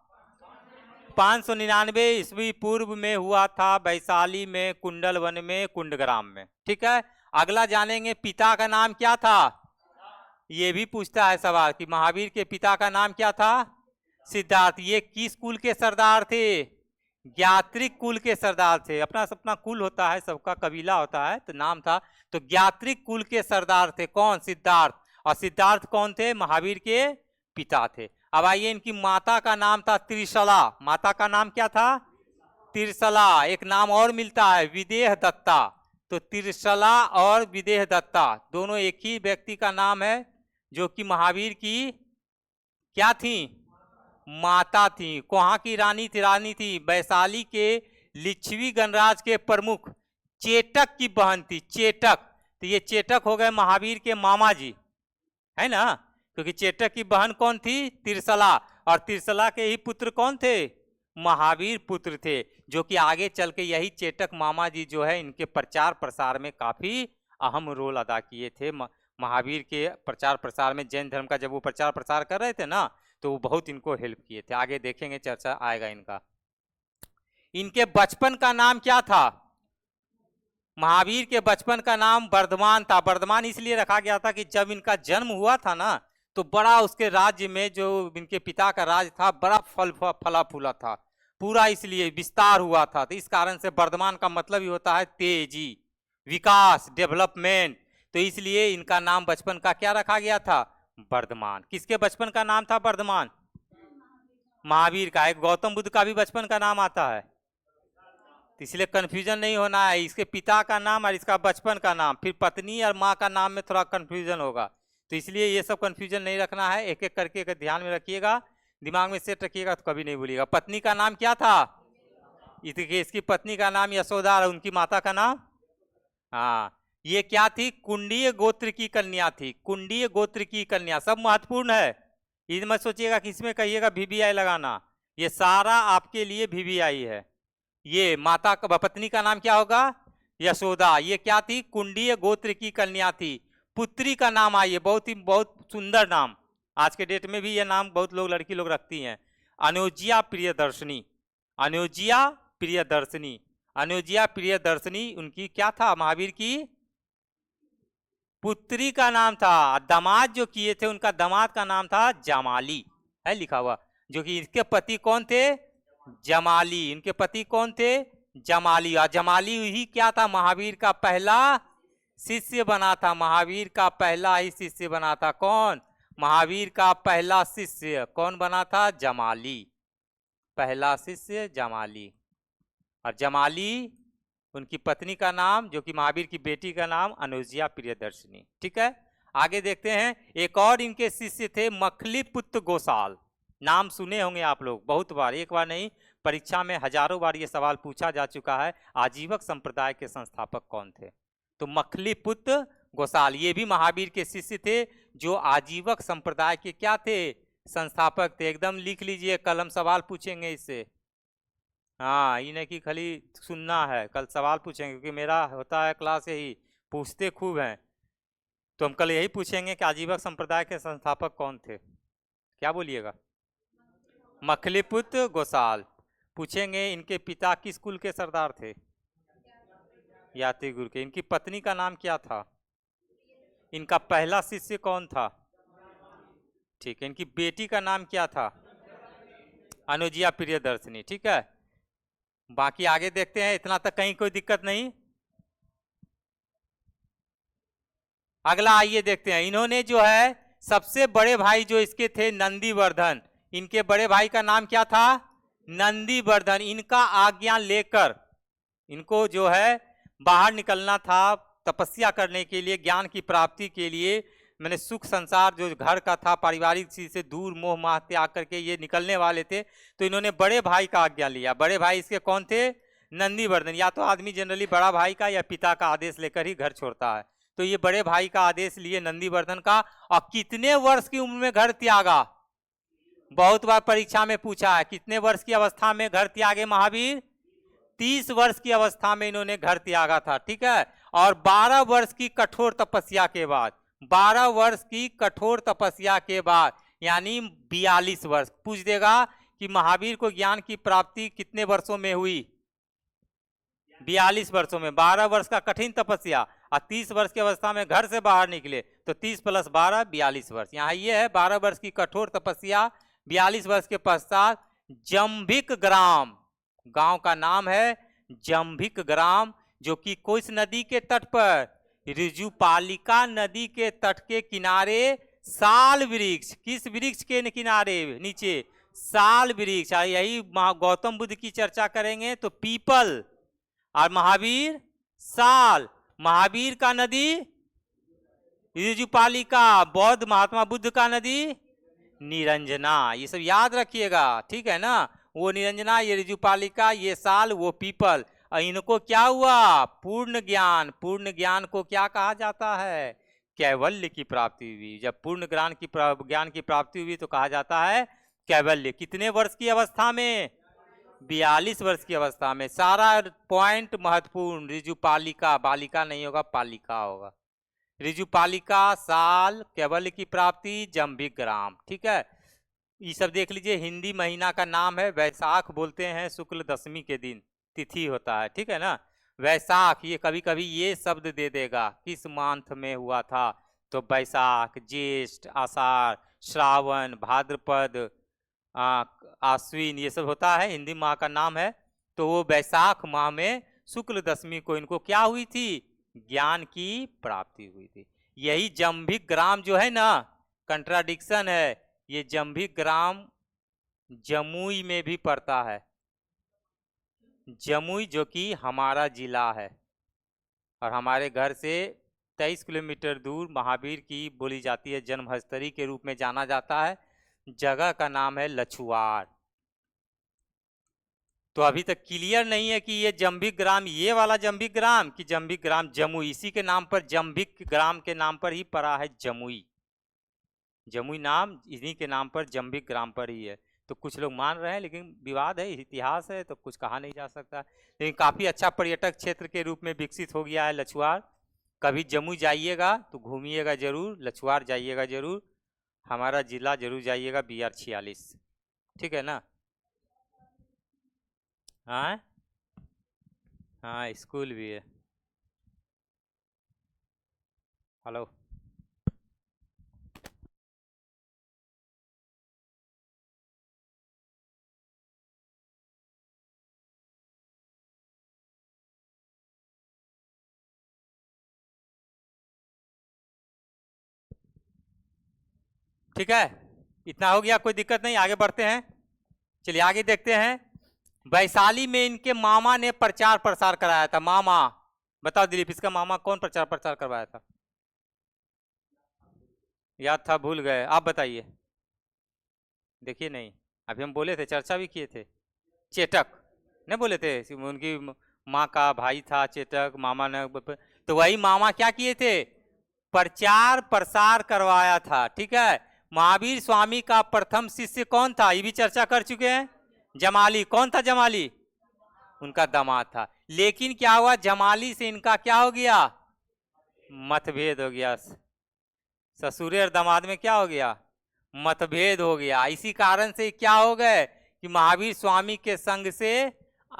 599 ईस्वी पूर्व में हुआ था, वैशाली में, कुंडल वन में, कुंडग्राम में। ठीक है। अगला जानेंगे पिता का नाम क्या था। ये भी पूछता है सवाल कि महावीर के पिता का नाम क्या था? सिद्धार्थ। ये किस कुल के सरदार थे? ज्ञात्रिक कुल के सरदार थे। अपना अपना कुल होता है, सबका कबीला होता है, तो नाम था। तो ज्ञात्रिक कुल के सरदार थे कौन? सिद्धार्थ। और सिद्धार्थ कौन थे? महावीर के पिता थे। अब आइए, इनकी माता का नाम था त्रिशला। माता का नाम क्या था? त्रिशला। एक नाम और मिलता है, विदेह दत्ता। तो त्रिशला और विदेह दत्ता दोनों एक ही व्यक्ति का नाम है, जो कि महावीर की क्या थी? माता थी। कहाँ की रानी थी? रानी थी वैशाली के लिच्छवी गणराज के प्रमुख चेटक की बहन थी, चेटक। तो ये चेटक हो गए महावीर के मामा जी, है ना? क्योंकि चेटक की बहन कौन थी? त्रिशला। और त्रिशला के ही पुत्र कौन थे? महावीर पुत्र थे, जो कि आगे चल के यही चेटक मामा जी जो है, इनके प्रचार प्रसार में काफी अहम रोल अदा किए थे। महावीर के प्रचार प्रसार में, जैन धर्म का जब वो प्रचार प्रसार कर रहे थे ना, तो वो बहुत इनको हेल्प किए थे। आगे देखेंगे, चर्चा आएगा इनका। इनके बचपन का नाम क्या था? महावीर के बचपन का नाम वर्धमान था। वर्धमान इसलिए रखा गया था कि जब इनका जन्म हुआ था ना, तो बड़ा उसके राज्य में, जो इनके पिता का राज था, बड़ा फला फूला था पूरा, इसलिए विस्तार हुआ था। तो इस कारण से वर्धमान का मतलब ही होता है तेजी, विकास, डेवलपमेंट। तो इसलिए इनका नाम बचपन का क्या रखा गया था? वर्धमान। किसके बचपन का नाम था वर्धमान? महावीर का। एक गौतम बुद्ध का भी बचपन का नाम आता है, तो इसलिए कंफ्यूजन नहीं होना है। इसके पिता का नाम और इसका बचपन का नाम, फिर पत्नी और माँ का नाम में थोड़ा कंफ्यूजन होगा, तो इसलिए ये सब कंफ्यूजन नहीं रखना है। एक एक करके अगर ध्यान में रखिएगा, दिमाग में सेट रखिएगा, तो कभी नहीं भूलिएगा। पत्नी का नाम क्या था? इसकी पत्नी का नाम यशोदा, और उनकी माता का नाम, हाँ, ये क्या थी? कुंडीय गोत्र की कन्या थी। कुंडीय गोत्र की कन्या, सब महत्वपूर्ण है। ये मत सोचिएगा कि इसमें कहिएगा VVI लगाना, ये सारा आपके लिए VVI है। ये माता का, पत्नी का नाम क्या होगा? यशोदा। ये क्या थी? कुंडीय गोत्र की कन्या थी। पुत्री का नाम आइए, बहुत सुंदर नाम, आज के डेट में भी ये नाम बहुत लोग, लड़की लोग रखती हैं, अनुज्या प्रियदर्शनी। अनुज्या प्रियदर्शनी। अनुज्या प्रियदर्शनी उनकी क्या था? महावीर की पुत्री का नाम था। दामाद जो किए थे, उनका दामाद का नाम था जमाली, है लिखा हुआ। जो कि इसके पति कौन थे? जमाली। इनके पति कौन थे? जमाली। और जमाली ही क्या था? महावीर का पहला शिष्य बना था। महावीर का पहला ही शिष्य बना था। कौन? महावीर का पहला शिष्य कौन बना था? जमाली। पहला शिष्य जमाली। और जमाली, उनकी पत्नी का नाम, जो कि महावीर की बेटी का नाम, अनुज्या प्रियदर्शनी। ठीक है, आगे देखते हैं। एक और इनके शिष्य थे मखलीपुत्र गोसाल। नाम सुने होंगे आप लोग बहुत बार, एक बार नहीं, परीक्षा में हजारों बार ये सवाल पूछा जा चुका है। आजीवक संप्रदाय के संस्थापक कौन थे? तो मखलीपुत्र गोसाल, ये भी महावीर के शिष्य थे, जो आजीवक संप्रदाय के क्या थे? संस्थापक थे। एकदम लिख लीजिए, कल हम सवाल पूछेंगे इससे। हाँ, ये नहीं कि खाली सुनना है, कल सवाल पूछेंगे, क्योंकि मेरा होता है क्लास यही, पूछते खूब हैं। तो हम कल यही पूछेंगे कि आजीवक संप्रदाय के संस्थापक कौन थे। क्या बोलिएगा? मखलीपुत्र गोसाल पूछेंगे। इनके पिता किस कुल के सरदार थे? यात्री गुरु के। इनकी पत्नी का नाम क्या था? इनका पहला शिष्य कौन था? ठीक है, इनकी बेटी का नाम क्या था? अनुज्या प्रियदर्शनी। ठीक है, बाकी आगे देखते हैं। इतना तक कहीं कोई दिक्कत नहीं। अगला आइए देखते हैं। इन्होंने जो है, सबसे बड़े भाई जो इसके थे नंदीवर्धन, इनके बड़े भाई का नाम क्या था? नंदीवर्धन। इनका आज्ञा लेकर इनको जो है बाहर निकलना था तपस्या करने के लिए, ज्ञान की प्राप्ति के लिए। मैंने सुख संसार जो घर का था, पारिवारिक चीज से दूर, मोह माह त्याग करके ये निकलने वाले थे। तो इन्होंने बड़े भाई का आज्ञा लिया। बड़े भाई इसके कौन थे? नंदीवर्धन। या तो आदमी जनरली बड़ा भाई का या पिता का आदेश लेकर ही घर छोड़ता है, तो ये बड़े भाई का आदेश लिए नंदीवर्धन का। और कितने वर्ष की उम्र में घर त्यागा? बहुत बार परीक्षा में पूछा है, कितने वर्ष की अवस्था में घर त्यागे महावीर? 30 वर्ष की अवस्था में इन्होंने घर त्यागा था। ठीक है, और 12 वर्ष की कठोर तपस्या के बाद, 12 वर्ष की कठोर तपस्या के बाद, यानी 42 वर्ष। पूछ देगा कि महावीर को ज्ञान की प्राप्ति कितने वर्षों में हुई? 42 वर्षों में। 12 वर्ष का कठिन तपस्या और 30 वर्ष की अवस्था में घर से बाहर निकले, तो 30 + 12 42 वर्ष। यहाँ ये है 12 वर्ष की कठोर तपस्या, 42 वर्ष के पश्चात जंभिक ग्राम। गांव का नाम है जंभिक ग्राम, जो कि किस नदी के तट पर, ऋजुपालिका नदी के तट के किनारे साल वृक्ष, किस वृक्ष के किनारे नीचे साल वृक्ष, यही गौतम बुद्ध की चर्चा करेंगे तो पीपल, और महावीर साल, महावीर का नदी ऋजुपालिका, बौद्ध महात्मा बुद्ध का नदी निरंजना, ये सब याद रखिएगा, ठीक है ना। वो निरंजना, ये ऋजुपालिका, ये साल, वो पीपल, और इनको क्या हुआ, पूर्ण ज्ञान। पूर्ण ज्ञान को क्या कहा जाता है, कैवल्य की प्राप्ति हुई। जब पूर्ण ज्ञान की प्राप्ति हुई तो कहा जाता है कैवल्य। कितने वर्ष की अवस्था में, 42 वर्ष की अवस्था में। सारा पॉइंट महत्वपूर्ण, ऋजुपालिका, बालिका नहीं होगा, पालिका होगा। ऋजुपालिका, साल, कैवल्य की प्राप्ति, जंभिक ग्राम, ठीक है। ये सब देख लीजिए। हिंदी महीना का नाम है वैशाख, बोलते हैं शुक्ल दशमी के दिन तिथि होता है, ठीक है ना। वैशाख, ये कभी कभी ये शब्द दे देगा किस मंथ में हुआ था, तो वैशाख, ज्येष्ठ, आषाढ़, श्रावण, भाद्रपद, आश्विन, ये सब होता है, हिंदी माह का नाम है। तो वो वैशाख माह में शुक्ल दशमी को इनको क्या हुई थी, ज्ञान की प्राप्ति हुई थी। यही जंभिक ग्राम जो है ना, कंट्राडिक्शन है, ये जंभिक ग्राम जमुई में भी पड़ता है। जमुई जो कि हमारा जिला है, और हमारे घर से 23 किलोमीटर दूर महावीर की बोली जाती है, जन्मस्थली के रूप में जाना जाता है। जगह का नाम है लछुआर। तो अभी तक क्लियर नहीं है कि ये जंभिक ग्राम, ये वाला जंभिक ग्राम कि जंभिक ग्राम जमुई, इसी के नाम पर, जंभिक ग्राम के नाम पर ही पड़ा है जमुई। जमुई नाम इन्हीं के नाम पर, जंभिक ग्राम पर ही है। तो कुछ लोग मान रहे हैं, लेकिन विवाद है, इतिहास है, तो कुछ कहा नहीं जा सकता। लेकिन काफ़ी अच्छा पर्यटक क्षेत्र के रूप में विकसित हो गया है लछुआर। कभी जमुई जाइएगा तो घूमिएगा जरूर, लछुआर जाइएगा जरूर, हमारा जिला जरूर जाइएगा, BR 46, ठीक है ना। हाँ हाँ, स्कूल भी है। हेलो, ठीक है, इतना हो गया, कोई दिक्कत नहीं, आगे बढ़ते हैं। चलिए आगे देखते हैं। वैशाली में इनके मामा ने प्रचार प्रसार कराया था। मामा, बताओ दिलीप, इसका मामा कौन प्रचार प्रसार करवाया था? याद था, भूल गए, आप बताइए। देखिए नहीं, अभी हम बोले थे, चर्चा भी किए थे, चेटक नहीं बोले थे, उनकी माँ का भाई था चेटक, मामा ने, तो वही मामा क्या किए थे, प्रचार प्रसार करवाया था, ठीक है। महावीर स्वामी का प्रथम शिष्य कौन था, ये भी चर्चा कर चुके हैं, जमाली। कौन था जमाली? उनका दामाद था। लेकिन क्या हुआ, जमाली से इनका क्या हो गया, मतभेद हो गया। ससुरे और दामाद में क्या हो गया, मतभेद हो गया। इसी कारण से क्या हो गए कि महावीर स्वामी के संग से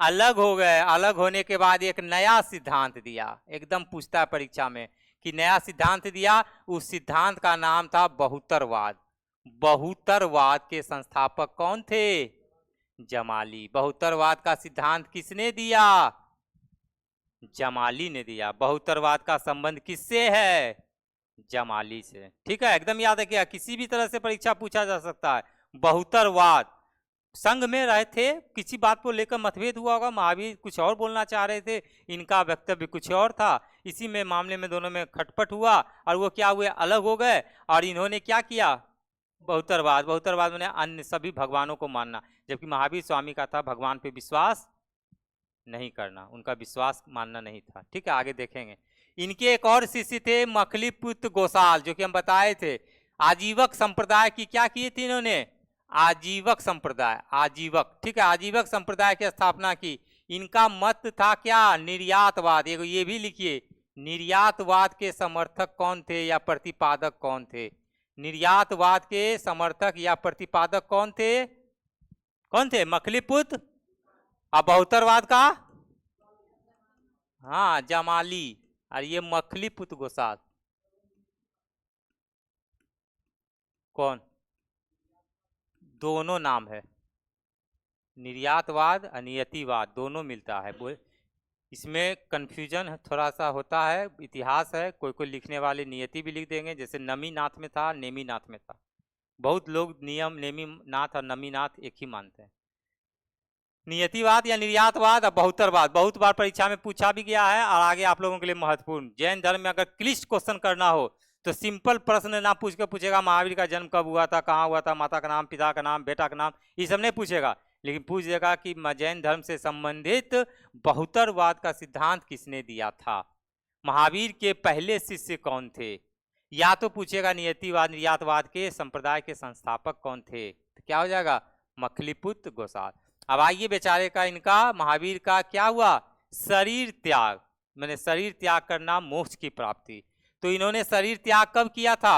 अलग हो गए। अलग होने के बाद एक नया सिद्धांत दिया, एकदम पूछता है परीक्षा में कि नया सिद्धांत दिया। उस सिद्धांत का नाम था बहुत्तरवाद। बहुत्तरवाद के संस्थापक कौन थे, जमाली। बहुत्तरवाद का सिद्धांत किसने दिया, जमाली ने दिया। बहुत्तरवाद का संबंध किससे है, जमाली से, ठीक है, एकदम याद है। क्या किसी भी तरह से परीक्षा पूछा जा सकता है। बहुत्तरवाद, संघ में रहे थे, किसी बात को लेकर मतभेद हुआ होगा, महावीर कुछ और बोलना चाह रहे थे, इनका वक्तव्य कुछ और था, इसी में मामले में दोनों में खटपट हुआ, और वो क्या हुए, अलग हो गए। और इन्होंने क्या किया, बहुत्तरवाद। बहुत्तरवाद मैंने अन्य सभी भगवानों को मानना, जबकि महावीर स्वामी का था भगवान पे विश्वास नहीं करना, उनका विश्वास मानना नहीं था, ठीक है। आगे देखेंगे। इनके एक और शिष्य थे मखलीपुत्र गोसाल, जो कि हम बताए थे। आजीवक संप्रदाय की क्या की थी इन्होंने, आजीवक संप्रदाय, आजीवक, ठीक है, आजीवक संप्रदाय की स्थापना की। इनका मत था क्या, निर्यातवाद। ये भी लिखिए, निर्यातवाद के समर्थक कौन थे या प्रतिपादक कौन थे, निर्यातवाद के समर्थक या प्रतिपादक कौन थे, कौन थे, मखलीपुत्र। अब बहुत्तरवाद का, हाँ, जमाली, और ये मखलीपुत्र गोसाल कौन, दोनों नाम है, निर्यातवाद और नियतिवाद दोनों मिलता है। इसमें कन्फ्यूजन थोड़ा सा होता है, इतिहास है, कोई कोई लिखने वाले नियति भी लिख देंगे, जैसे नमीनाथ में था, नेमीनाथ में था। बहुत लोग नियम नेमीनाथ और नमीनाथ एक ही मानते हैं। नियतिवाद या निर्यातवाद और बहुतरवाद बहुत बार परीक्षा में पूछा भी गया है और आगे आप लोगों के लिए महत्वपूर्ण। जैन धर्म में अगर क्लिष्ट क्वेश्चन करना हो तो सिंपल प्रश्न ना पूछ के पूछेगा महावीर का जन्म कब हुआ था, कहाँ हुआ था, माता का नाम, पिता का नाम, बेटा का नाम, ये सब नहीं पूछेगा, लेकिन पूछ देगा कि जैन धर्म से संबंधित बहुतरवाद का सिद्धांत किसने दिया था, महावीर के पहले शिष्य कौन थे। या तो पूछेगा नियतिवाद निर्यातवाद के संप्रदाय के संस्थापक कौन थे, तो क्या हो जाएगा, मखलीपुत्र गोसाल। अब आइए बेचारे का, इनका महावीर का क्या हुआ, शरीर त्याग, मैंने शरीर त्याग करना मोक्ष की प्राप्ति। तो इन्होंने शरीर त्याग कब किया था,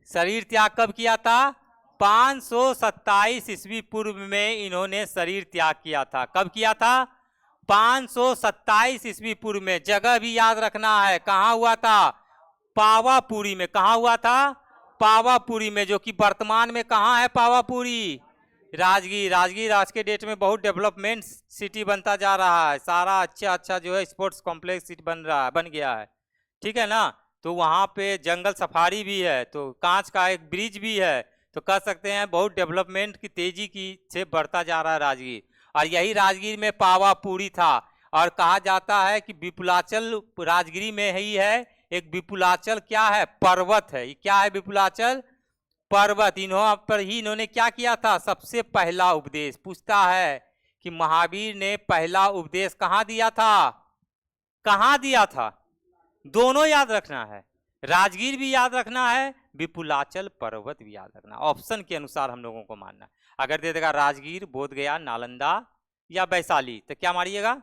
शरीर त्याग कब किया था, 527 ईस्वी पूर्व में इन्होंने शरीर त्याग किया था। कब किया था, 527 ईस्वी पूर्व में। जगह भी याद रखना है, कहां हुआ था, पावापुरी में। कहां हुआ था, पावापुरी में, जो कि वर्तमान में कहां है पावापुरी, राजगीर। राजगीर आज के डेट में बहुत डेवलपमेंट सिटी बनता जा रहा है, सारा अच्छा जो है स्पोर्ट्स कॉम्प्लेक्स सिटी बन गया है, ठीक है ना। तो वहाँ पे जंगल सफारी भी है, तो कांच का एक ब्रिज भी है, तो कह सकते हैं बहुत डेवलपमेंट की तेजी की से बढ़ता जा रहा है राजगीर। और यही राजगीर में पावापुरी था। और कहा जाता है कि विपुलाचल राजगिरी में ही है, एक विपुलाचल क्या है, पर्वत है। क्या है विपुलाचल पर्वत। इन्होंने क्या किया था, सबसे पहला उपदेश। पूछता है कि महावीर ने पहला उपदेश कहाँ दिया था, कहाँ दिया था, दोनों याद रखना है, राजगीर भी याद रखना है, विपुलाचल पर्वत भी याद रखना। ऑप्शन के अनुसार हम लोगों को मानना। अगर दे देगा राजगीर, बोधगया, नालंदा या वैशाली, तो क्या मारिएगा,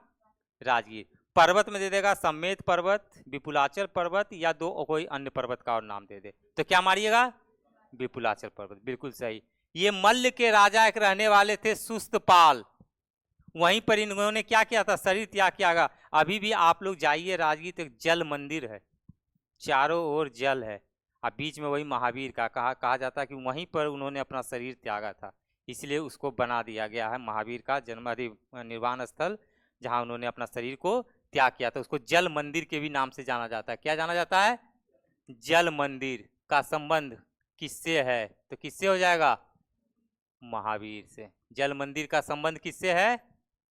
राजगीर। पर्वत में दे देगा सम्मेद पर्वत, विपुलाचल पर्वत या दो कोई अन्य पर्वत का और नाम दे दे, तो क्या मारिएगा, विपुलाचल पर्वत। बिल्कुल सही। ये मल्ल के राजा एक रहने वाले थे सुस्तपाल, वहीं पर इन्होंने क्या किया था, शरीर त्याग किया गया। अभी भी आप लोग जाइए राजगीर तो एक जल मंदिर है, चारों ओर जल है, और बीच में वही महावीर का कहा जाता है कि वहीं पर उन्होंने अपना शरीर त्यागा था, इसलिए उसको बना दिया गया है महावीर का जन्मादि निर्वाण स्थल, जहां उन्होंने अपना शरीर को त्याग किया था। उसको जल मंदिर के भी नाम से जाना जाता है। क्या जाना जाता है, जल मंदिर। का संबंध किससे है, तो किससे हो जाएगा, महावीर से। जल मंदिर का संबंध किससे है,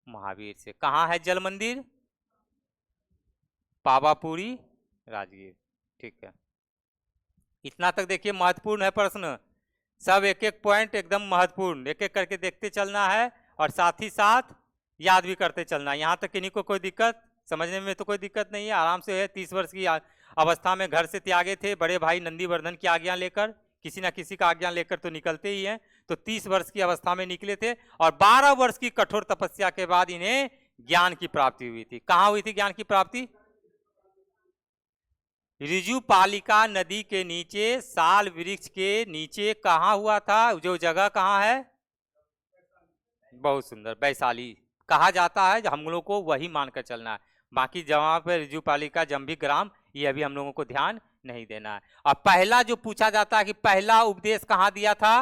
महावीर से। कहाँ है जल मंदिर, पावापुरी, राजगीर, ठीक है। इतना तक देखिए महत्वपूर्ण है प्रश्न, सब एक एक पॉइंट एकदम महत्वपूर्ण, एक एक करके देखते चलना है और साथ ही साथ याद भी करते चलना है। यहाँ तक किन्हीं को कोई दिक्कत, समझने में तो कोई दिक्कत नहीं है, आराम से है। 30 वर्ष की अवस्था में घर से त्यागे थे, बड़े भाई नंदीवर्धन की आज्ञा लेकर, किसी ना किसी का आज्ञा लेकर तो निकलते ही हैं। तो 30 वर्ष की अवस्था में निकले थे और 12 वर्ष की कठोर तपस्या के बाद इन्हें ज्ञान की प्राप्ति हुई थी। कहां हुई थी ज्ञान की प्राप्ति, ऋजुपालिका नदी के नीचे, साल वृक्ष के नीचे। कहां हुआ था, जो जगह कहां है, बहुत सुंदर, वैशाली। कहा जाता है, हम लोगों को वही मानकर चलना है। बाकी जहाँ पे ऋजुपालिका जंभी ग्राम, ये अभी हम लोगों को ध्यान नहीं देना है। और पहला जो पूछा जाता है कि पहला उपदेश कहाँ दिया था,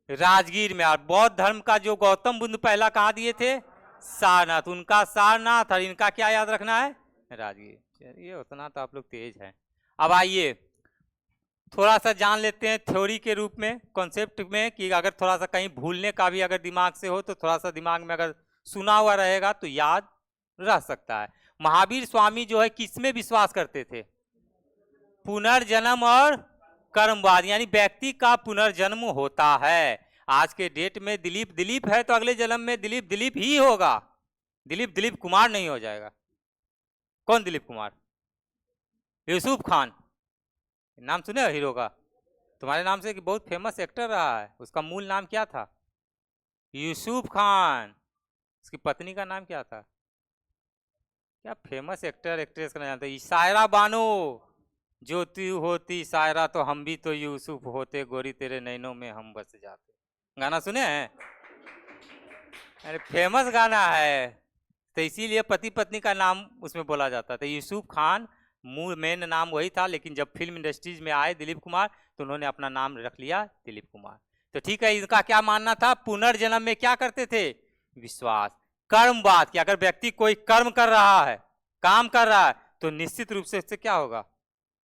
राजगीर में। और बौद्ध धर्म का जो गौतम बुद्ध पहला कहाँ दिए थे, सारनाथ। उनका सारनाथ और इनका क्या याद रखना है, राजगीर। चलिए उतना तो आप लोग तेज हैं। अब आइए थोड़ा सा जान लेते हैं थ्योरी के रूप में, कॉन्सेप्ट में, कि अगर थोड़ा सा कहीं भूलने का भी अगर दिमाग से हो तो थोड़ा सा दिमाग में अगर सुना हुआ रहेगा तो याद रह सकता है। महावीर स्वामी जो है किसमें विश्वास करते थे, पुनर्जन्म और कर्मवाद, यानी व्यक्ति का पुनर्जन्म होता है। आज के डेट में दिलीप है तो अगले जन्म में दिलीप ही होगा, दिलीप कुमार नहीं हो जाएगा। कौन दिलीप कुमार, यूसुफ खान, नाम सुने हो हीरो का, तुम्हारे नाम से कि बहुत फेमस एक्टर रहा है, उसका मूल नाम क्या था, यूसुफ खान। उसकी पत्नी का नाम क्या था, क्या फेमस एक्टर एक्ट्रेस का नाम जानते, सायरा बानो। जो तू होती सायरा तो हम भी तो यूसुफ होते, गोरी तेरे नैनों में हम बस जाते। गाना सुने हैं, अरे फेमस गाना है, तो इसीलिए पति पत्नी का नाम उसमें बोला जाता था। यूसुफ खान मूल मेन नाम वही था, लेकिन जब फिल्म इंडस्ट्रीज में आए दिलीप कुमार तो उन्होंने अपना नाम रख लिया दिलीप कुमार। तो ठीक है, इनका क्या मानना था? पुनर्जन्म में क्या करते थे? विश्वास। कर्मवाद कि अगर व्यक्ति कोई कर्म कर रहा है, काम कर रहा है, तो निश्चित रूप से इससे क्या होगा?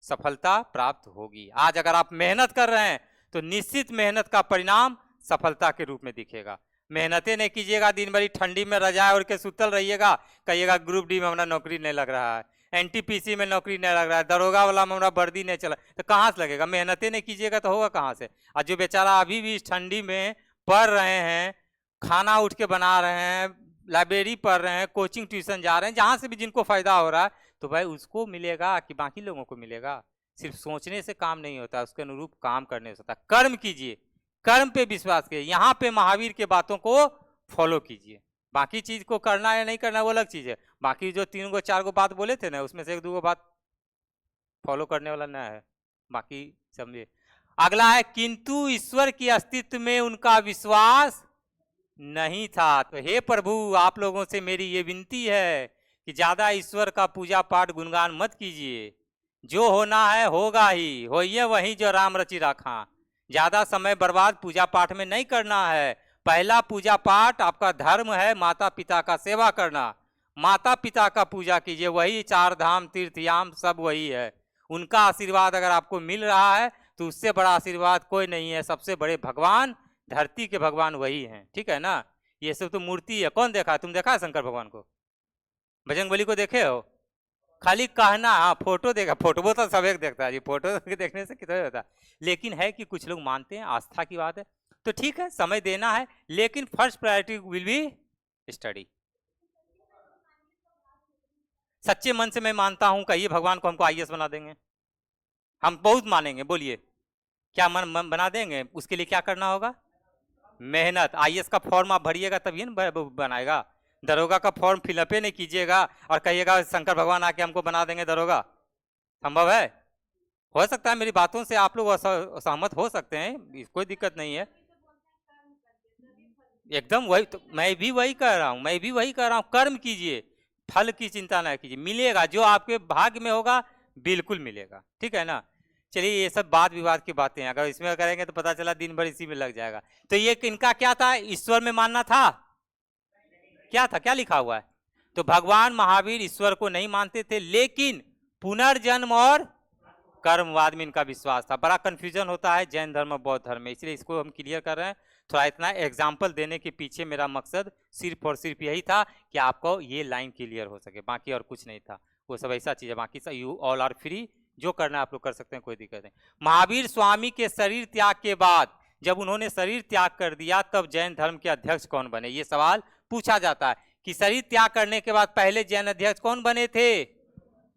सफलता प्राप्त होगी। आज अगर आप मेहनत कर रहे हैं तो निश्चित मेहनत का परिणाम सफलता के रूप में दिखेगा। मेहनतें नहीं कीजिएगा, दिन भरी ठंडी में रजाए ओढ़ के सुतल रहिएगा, कहिएगा ग्रुप डी में हमारा नौकरी नहीं लग रहा है, एनटीपीसी में नौकरी नहीं लग रहा है, दरोगा वाला में हमारा वर्दी नहीं चला, तो कहाँ से लगेगा? मेहनतें नहीं कीजिएगा तो होगा कहाँ से? और जो बेचारा अभी भी इस ठंडी में पढ़ रहे हैं, खाना उठ के बना रहे हैं, लाइब्रेरी पढ़ रहे हैं, कोचिंग ट्यूशन जा रहे हैं, जहाँ से भी जिनको फायदा हो रहा है, तो भाई उसको मिलेगा कि बाकी लोगों को मिलेगा? सिर्फ सोचने से काम नहीं होता, उसके अनुरूप काम करने से होता। कर्म कीजिए, कर्म पे विश्वास कीजिए। यहाँ पे महावीर के बातों को फॉलो कीजिए। बाकी चीज को करना या नहीं करना वो अलग चीज है। बाकी जो 3 गो 4 गो बात बोले थे ना, उसमें से 1-2 गो बात फॉलो करने वाला ना है, बाकी समझिए। अगला है, किंतु ईश्वर के अस्तित्व में उनका विश्वास नहीं था। तो हे प्रभु, आप लोगों से मेरी ये विनती है कि ज्यादा ईश्वर का पूजा पाठ गुणगान मत कीजिए। जो होना है होगा ही, होइए वही जो राम रचि राखा। ज्यादा समय बर्बाद पूजा पाठ में नहीं करना है। पहला पूजा पाठ आपका धर्म है, माता पिता का सेवा करना। माता पिता का पूजा कीजिए, वही 4 धाम तीर्थयाम सब वही है। उनका आशीर्वाद अगर आपको मिल रहा है तो उससे बड़ा आशीर्वाद कोई नहीं है। सबसे बड़े भगवान, धरती के भगवान वही हैं, ठीक है ना। ये सब तो मूर्ति है। कौन देखा? तुम देखा है शंकर भगवान को? बजरंगबली को देखे हो? खाली कहना, हाँ फोटो देखा, फोटो तो सब एक देखता है जी, फोटो देखने से कितना होता है। लेकिन है कि कुछ लोग मानते हैं, आस्था की बात है, तो ठीक है, समय देना है, लेकिन first priority will be study. सच्चे मन से मैं मानता हूं, कहिए भगवान को हमको आईएएस बना देंगे, हम बहुत मानेंगे। बोलिए क्या मन बना देंगे? उसके लिए क्या करना होगा? मेहनत। आईएएस का फॉर्म आप भरिएगा तभी ना बनाएगा। दरोगा का फॉर्म फिलअप नहीं कीजिएगा और कहिएगा शंकर भगवान आके हमको बना देंगे दरोगा। संभव है? हो सकता है मेरी बातों से आप लोग असहमत हो सकते हैं, कोई दिक्कत नहीं है। एकदम वही तो मैं भी वही कह रहा हूँ, कर्म कीजिए, फल की चिंता ना कीजिए, मिलेगा जो आपके भाग्य में होगा, बिल्कुल मिलेगा, ठीक है ना। चलिए, ये सब वाद विवाद की बातें हैं, अगर इसमें करेंगे तो पता चला दिन भर इसी में लग जाएगा। तो ये इनका क्या था? ईश्वर में मानना था। क्या था? क्या लिखा हुआ है? तो भगवान महावीर ईश्वर को नहीं मानते थे, लेकिन पुनर्जन्म और कर्मवाद में इनका विश्वास था। बड़ा कंफ्यूजन होता है जैन धर्म और बौद्ध धर्म में, इसलिए इसको हम क्लियर कर रहे हैं। थोड़ा इतना एग्जाम्पल देने के पीछे मेरा मकसद सिर्फ और सिर्फ यही था कि आपको ये लाइन क्लियर हो सके, बाकी और कुछ नहीं था। वो सब ऐसा चीज है, बाकी सब यू ऑल आर फ्री, जो करना आप लोग कर सकते हैं, कोई दिक्कत नहीं। महावीर स्वामी के शरीर त्याग के बाद, जब उन्होंने शरीर त्याग कर दिया, तब जैन धर्म के अध्यक्ष कौन बने? ये सवाल पूछा जाता है कि शरीर त्याग करने के बाद पहले जैन अध्यक्ष कौन बने थे?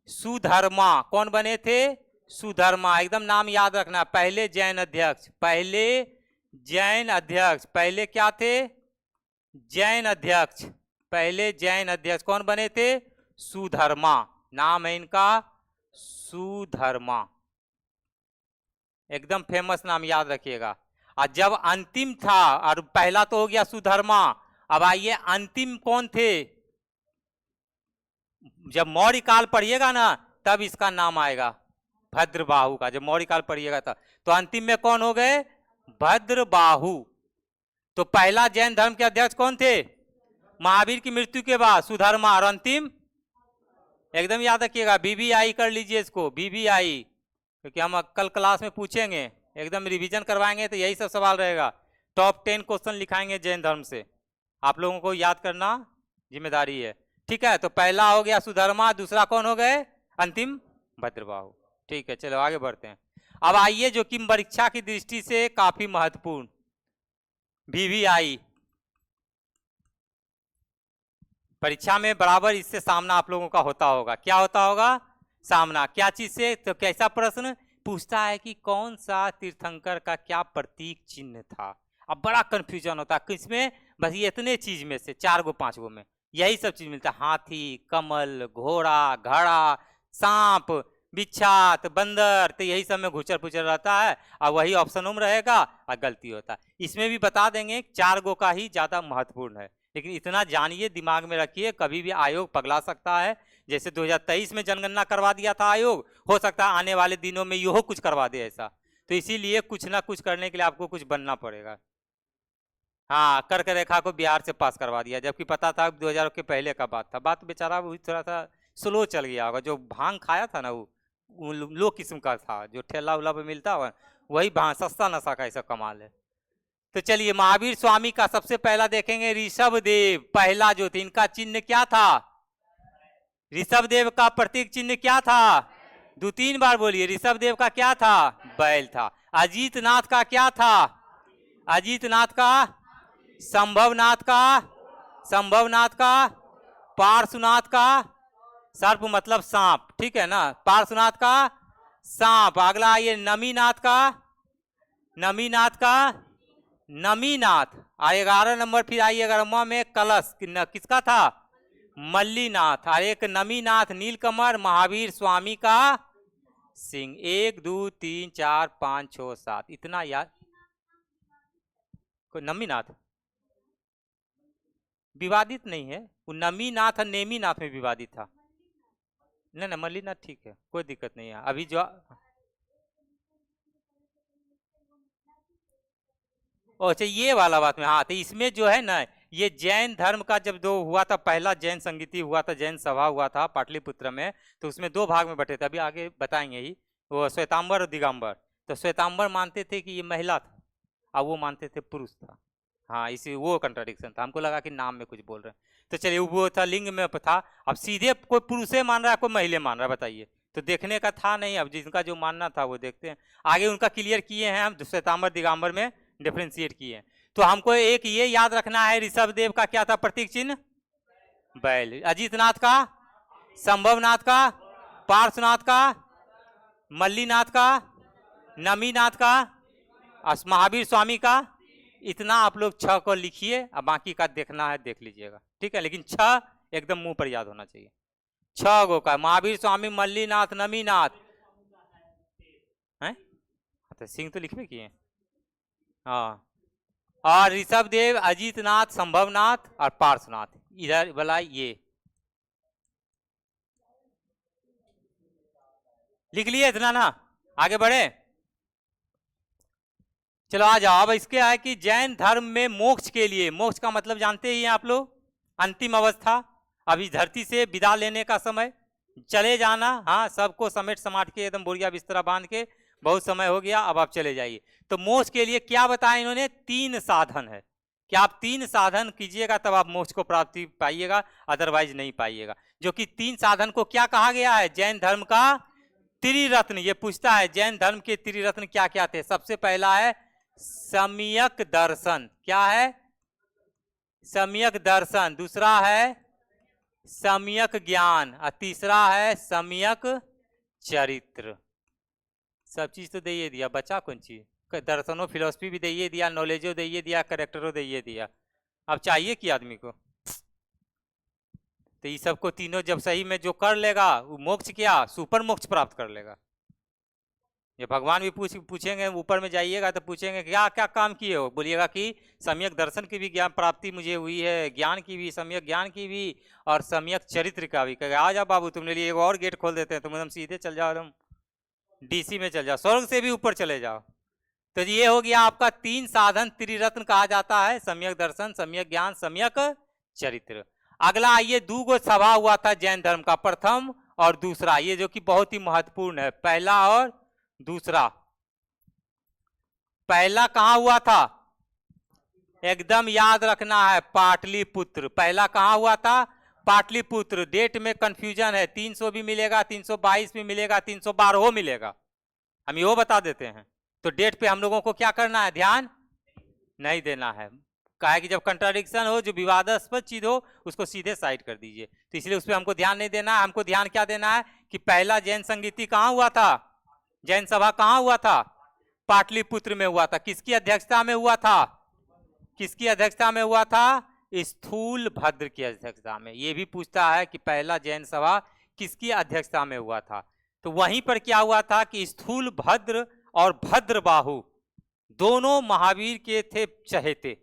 सुधर्मा। कौन बने थे? सुधर्मा। एकदम नाम याद रखना। पहले जैन अध्यक्ष, पहले क्या थे? जैन अध्यक्ष। पहले जैन अध्यक्ष कौन बने थे? सुधर्मा। नाम है इनका सुधर्मा, एकदम फेमस नाम, याद रखिएगा। और जब अंतिम था, और पहला तो हो गया सुधर्मा, अब आइए अंतिम कौन थे? जब मौर्य काल पढ़िएगा ना, तब इसका नाम आएगा भद्रबाहु का। जब मौर्य काल पढ़िएगा था, तो अंतिम में कौन हो गए? भद्रबाहु। तो पहला जैन धर्म के अध्यक्ष कौन थे? महावीर की मृत्यु के बाद सुधर्मा, और अंतिम एकदम याद रखिएगा, बीबीआई कर लीजिए इसको, बीबीआई, क्योंकि हम कल क्लास में पूछेंगे, एकदम रिवीजन करवाएंगे, तो यही सब सवाल रहेगा। टॉप 10 क्वेश्चन लिखाएंगे जैन धर्म से, आप लोगों को याद करना जिम्मेदारी है, ठीक है। तो पहला हो गया सुधर्मा, दूसरा कौन हो गए? अंतिम भद्रबाहु। ठीक है, चलो आगे बढ़ते हैं। अब आइए जो कि परीक्षा की दृष्टि से काफी महत्वपूर्ण, बीबीआई। परीक्षा में बराबर इससे सामना आप लोगों का होता होगा। क्या होता होगा? सामना। क्या चीज से? तो कैसा प्रश्न पूछता है कि कौन सा तीर्थंकर का क्या प्रतीक चिन्ह था। अब बड़ा कंफ्यूजन होता है किसमें? बस ये इतने चीज में से 4 गो 5 गो में यही सब चीज मिलता है। हाथी, कमल, घोड़ा, घड़ा, सांप, बिच्छात, बंदर, तो यही सब में घुचर पुचर रहता है, और वही ऑप्शनों में रहेगा और गलती होता है। इसमें भी बता देंगे 4 गो का ही ज्यादा महत्वपूर्ण है, लेकिन इतना जानिए, दिमाग में रखिए, कभी भी आयोग पगला सकता है। जैसे 2023 में जनगणना करवा दिया था आयोग, हो सकता है आने वाले दिनों में यो कुछ करवा दे ऐसा। तो इसीलिए कुछ ना कुछ करने के लिए आपको कुछ बनना पड़ेगा। हाँ, कर्क रेखा को बिहार से पास करवा दिया, जबकि पता था 2000 के पहले का बात था। बात बेचारा वो थोड़ा सा स्लो चल गया होगा। जो भांग खाया था ना वो लो किस्म का था, जो ठेला उला पे मिलता होगा वही भांग, सस्ता नशा का ऐसा कमाल है। तो चलिए महावीर स्वामी का सबसे पहला देखेंगे ऋषभ देव। पहला जो थे इनका चिन्ह क्या था? ऋषभ देव का प्रतीक चिन्ह क्या था? 2-3 बार बोलिए। ऋषभ देव का क्या था? बैल था। अजीत नाथ का क्या था? अजीत नाथ का, संभवनाथ का, संभवनाथ का, पार्श्वनाथ का, सर्प मतलब सांप, ठीक है ना, पार्श्वनाथ का सांप। अगला आइए नमीनाथ का, नमीनाथ का, नमीनाथ। 11 नंबर फिर आइए 11वां में कलश किसका था? मल्लीनाथ। और एक नमीनाथ नीलकमल महावीर स्वामी का सिंह। 1 2 3 4 5 6 7 इतना याद। कोई नमीनाथ विवादित नहीं है, वो नमीनाथ और नेमीनाथ में विवादित था। नहीं ना, मल्लीनाथ ठीक है, कोई दिक्कत नहीं है। अभी जो अच्छा ये वाला बात में, हाँ, तो इसमें जो है ना, ये जैन धर्म का जब दो हुआ था, पहला जैन संगीति हुआ था, जैन सभा हुआ था पाटलिपुत्र में, तो उसमें 2 भाग में बटे थे, अभी आगे बताएंगे ही। वो श्वेतांबर और दिगंबर। तो श्वेतांबर मानते थे कि ये महिला था और वो मानते थे पुरुष था। हाँ, इसी वो कंट्राडिक्शन था, हमको लगा कि नाम में कुछ बोल रहे हैं। तो चलिए वो था लिंग में था। अब सीधे कोई पुरुषे मान रहा है कोई महिला मान रहा है, बताइए। तो देखने का था नहीं, अब जिनका जो मानना था वो देखते हैं। आगे उनका क्लियर किए हैं हम, श्वेतांबर दिगंबर में डिफ्रेंशिएट किए हैं। तो हमको एक ये याद रखना है, ऋषभ देव का क्या था प्रतीक चिन्ह? बैल। अजीतनाथ का, संभवनाथ का, पार्श्वनाथ का, मल्लीनाथ का, नमीनाथ का, महावीर स्वामी का। इतना आप लोग 6 को लिखिए, अब बाकी का देखना है देख लीजिएगा, ठीक है। लेकिन 6 एकदम मुंह पर याद होना चाहिए। 6 गो का महावीर स्वामी, मल्लीनाथ, नमीनाथ हैं, तो सिंह तो लिखबे किए। हाँ, और ऋषभ देव, अजीतनाथ, संभवनाथ और पार्श्वनाथ। इधर वाला ये लिख लिए इतना ना, आगे बढ़े। चलो आ जाओ। अब इसके है कि जैन धर्म में मोक्ष के लिए, मोक्ष का मतलब जानते ही हैं आप लोग, अंतिम अवस्था। अभी धरती से विदा लेने का समय, चले जाना। हाँ, सबको समेट समाट के एकदम बोरिया बिस्तरा बांध के, बहुत समय हो गया, अब आप चले जाइए। तो मोक्ष के लिए क्या बताया इन्होंने? 3 साधन है कि आप 3 साधन कीजिएगा तब आप मोक्ष को प्राप्ति पाइएगा, अदरवाइज नहीं पाइएगा। जो कि 3 साधन को क्या कहा गया है? जैन धर्म का त्रिरत्न। ये पूछता है जैन धर्म के त्रिरत्न क्या क्या थे। सबसे पहला है सम्यक दर्शन। क्या है? सम्यक दर्शन। दूसरा है सम्यक ज्ञान और तीसरा है सम्यक चरित्र। सब चीज तो दे दिया, बचा कौन चीज? दर्शनों फिलोसफी भी दे दिया, नॉलेजो दे दिया, करेक्टरों दे दिया। अब चाहिए कि आदमी को? तो ये सबको तीनों जब सही में जो कर लेगा वो मोक्ष, क्या सुपर मोक्ष प्राप्त कर लेगा। ये भगवान भी पूछेंगे, ऊपर में जाइएगा तो पूछेंगे क्या क्या काम किए हो, बोलिएगा कि सम्यक दर्शन की भी ज्ञान प्राप्ति मुझे हुई है, ज्ञान की भी, सम्यक ज्ञान की भी, और सम्यक चरित्र का भी। कहेगा आ जाओ बाबू, तुमने लिए एक और गेट खोल देते हैं, तुम एकदम सीधे चल जाओ, एकदम डीसी में चल जाओ, स्वर्ग से भी ऊपर चले जाओ। तो ये हो गया आपका 3 साधन, त्रिरत्न कहा जाता है, सम्यक दर्शन, सम्यक ज्ञान, सम्यक चरित्र। अगला आइए, 2 सभा हुआ था जैन धर्म का, प्रथम और दूसरा, ये जो कि बहुत ही महत्वपूर्ण है, पहला और दूसरा। पहला कहां हुआ था? एकदम याद रखना है, पाटलिपुत्र। पहला कहां हुआ था? पाटलिपुत्र। डेट में कंफ्यूजन है, 300 भी मिलेगा, 322 भी मिलेगा, 312 मिलेगा, हम यो बता देते हैं। तो डेट पे हम लोगों को क्या करना है? ध्यान नहीं देना है। कहा कि जब कंट्राडिक्शन हो, जो विवादास्पद चीज हो, उसको सीधे साइड कर दीजिए। तो इसलिए उस पर हमको ध्यान नहीं देना है। हमको ध्यान क्या देना है कि पहला जैन संगीति कहां हुआ था? जैन सभा कहां हुआ था? पाटलिपुत्र में हुआ था। किसकी अध्यक्षता में हुआ था? किसकी अध्यक्षता में हुआ था? स्थूल भद्र की अध्यक्षता में। यह भी पूछता है कि पहला जैन सभा किसकी अध्यक्षता में हुआ था। तो वहीं पर क्या हुआ था कि स्थूल भद्र और भद्रबाहु दोनों महावीर के थे चहेते,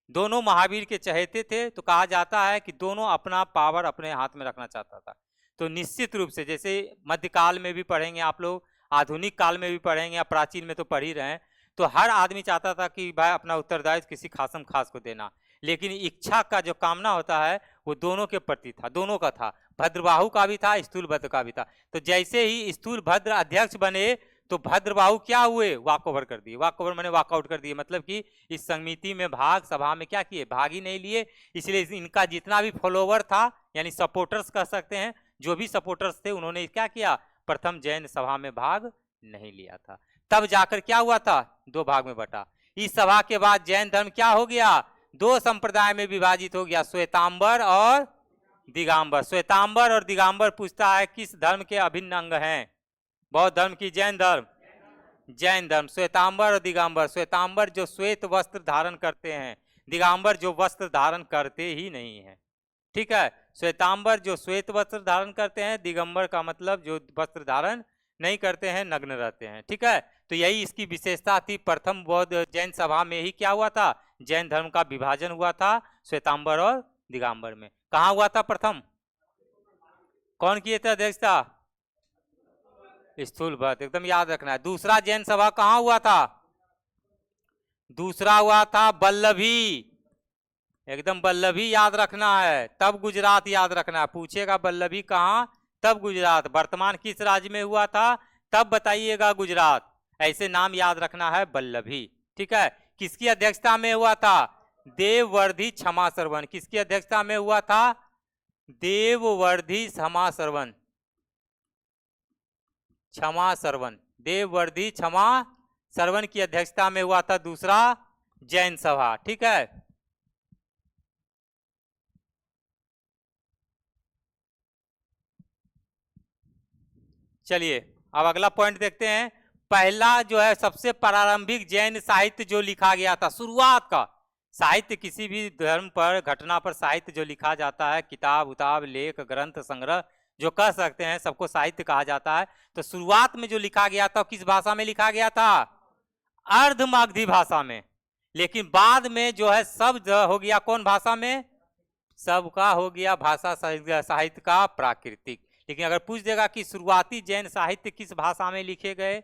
दोनों महावीर के चहेते थे। तो कहा जाता है कि दोनों अपना पावर अपने हाथ में रखना चाहता था। तो निश्चित रूप से, जैसे मध्यकाल में भी पढ़ेंगे आप लोग, आधुनिक काल में भी पढ़ेंगे या प्राचीन में तो पढ़ ही रहे हैं, तो हर आदमी चाहता था कि भाई अपना उत्तरदायित्व किसी खासम खास को देना, लेकिन इच्छा का जो कामना होता है वो दोनों के प्रति था, दोनों का था, भद्रबाहु का भी था, स्थूलभद्र का भी था। तो जैसे ही स्थूलभद्र अध्यक्ष बने तो भद्रबाहु क्या हुए, वॉक ओवर कर दिए। वॉक ओवर मैंने वॉकआउट कर दिए, मतलब कि इस समिति में भाग, सभा में क्या किए, भाग ही नहीं लिए। इसलिए इनका जितना भी फॉलोवर था, यानी सपोर्टर्स कह सकते हैं, जो भी सपोर्टर्स थे, उन्होंने क्या किया, प्रथम जैन सभा में भाग नहीं लिया था। तब जाकर क्या हुआ था, दो भाग में बटा। इस सभा के बाद जैन धर्म क्या हो गया, दो संप्रदाय में विभाजित हो गया, श्वेतांबर और दिगंबर। श्वेतांबर और दिगंबर पूछता है किस धर्म के अभिन्न अंग हैं, बौद्ध धर्म की जैन धर्म, जैन धर्म। श्वेतांबर और दिगंबर, श्वेतांबर जो श्वेत वस्त्र धारण करते हैं, दिगंबर जो वस्त्र धारण करते ही नहीं है, ठीक है। श्वेतांबर जो श्वेत वस्त्र धारण करते हैं, दिगंबर का मतलब जो वस्त्र धारण नहीं करते हैं, नग्न रहते हैं, ठीक है। तो यही इसकी विशेषता थी। प्रथम बौद्ध जैन सभा में ही क्या हुआ था, जैन धर्म का विभाजन हुआ था श्वेतांबर और दिगंबर में। कहाँ हुआ था प्रथम, कौन किए थे अध्यक्षता, स्थूलभद्र, एकदम याद रखना है। दूसरा जैन सभा कहाँ हुआ था, दूसरा हुआ था बल्लभी, एकदम बल्लभी याद रखना है, तब गुजरात याद रखना है। पूछेगा बल्लभी कहाँ, तब गुजरात। वर्तमान किस राज्य में हुआ था, तब बताइएगा गुजरात। ऐसे नाम याद रखना है, बल्लभी, ठीक है। किसकी अध्यक्षता में हुआ था, देववर्धी क्षमा श्रवण। किसकी अध्यक्षता में हुआ था, देववर्धी क्षमा श्रवण, क्षमा श्रवण, देववर्धी क्षमा श्रवण की अध्यक्षता में हुआ था दूसरा जैन सभा, ठीक है। चलिए अब अगला पॉइंट देखते हैं। पहला जो है सबसे प्रारंभिक जैन साहित्य जो लिखा गया था, शुरुआत का साहित्य, किसी भी धर्म पर, घटना पर साहित्य जो लिखा जाता है, किताब उताब, लेख, ग्रंथ, संग्रह जो कह सकते हैं, सबको साहित्य कहा जाता है। तो शुरुआत में जो लिखा गया था किस भाषा में लिखा गया था, अर्धमागधी भाषा में। लेकिन बाद में जो है सब हो गया कौन भाषा में, सबका हो गया भाषा साहित्य का प्राकृतिक। लेकिन अगर पूछ देगा कि शुरुआती जैन साहित्य किस भाषा में लिखे गए,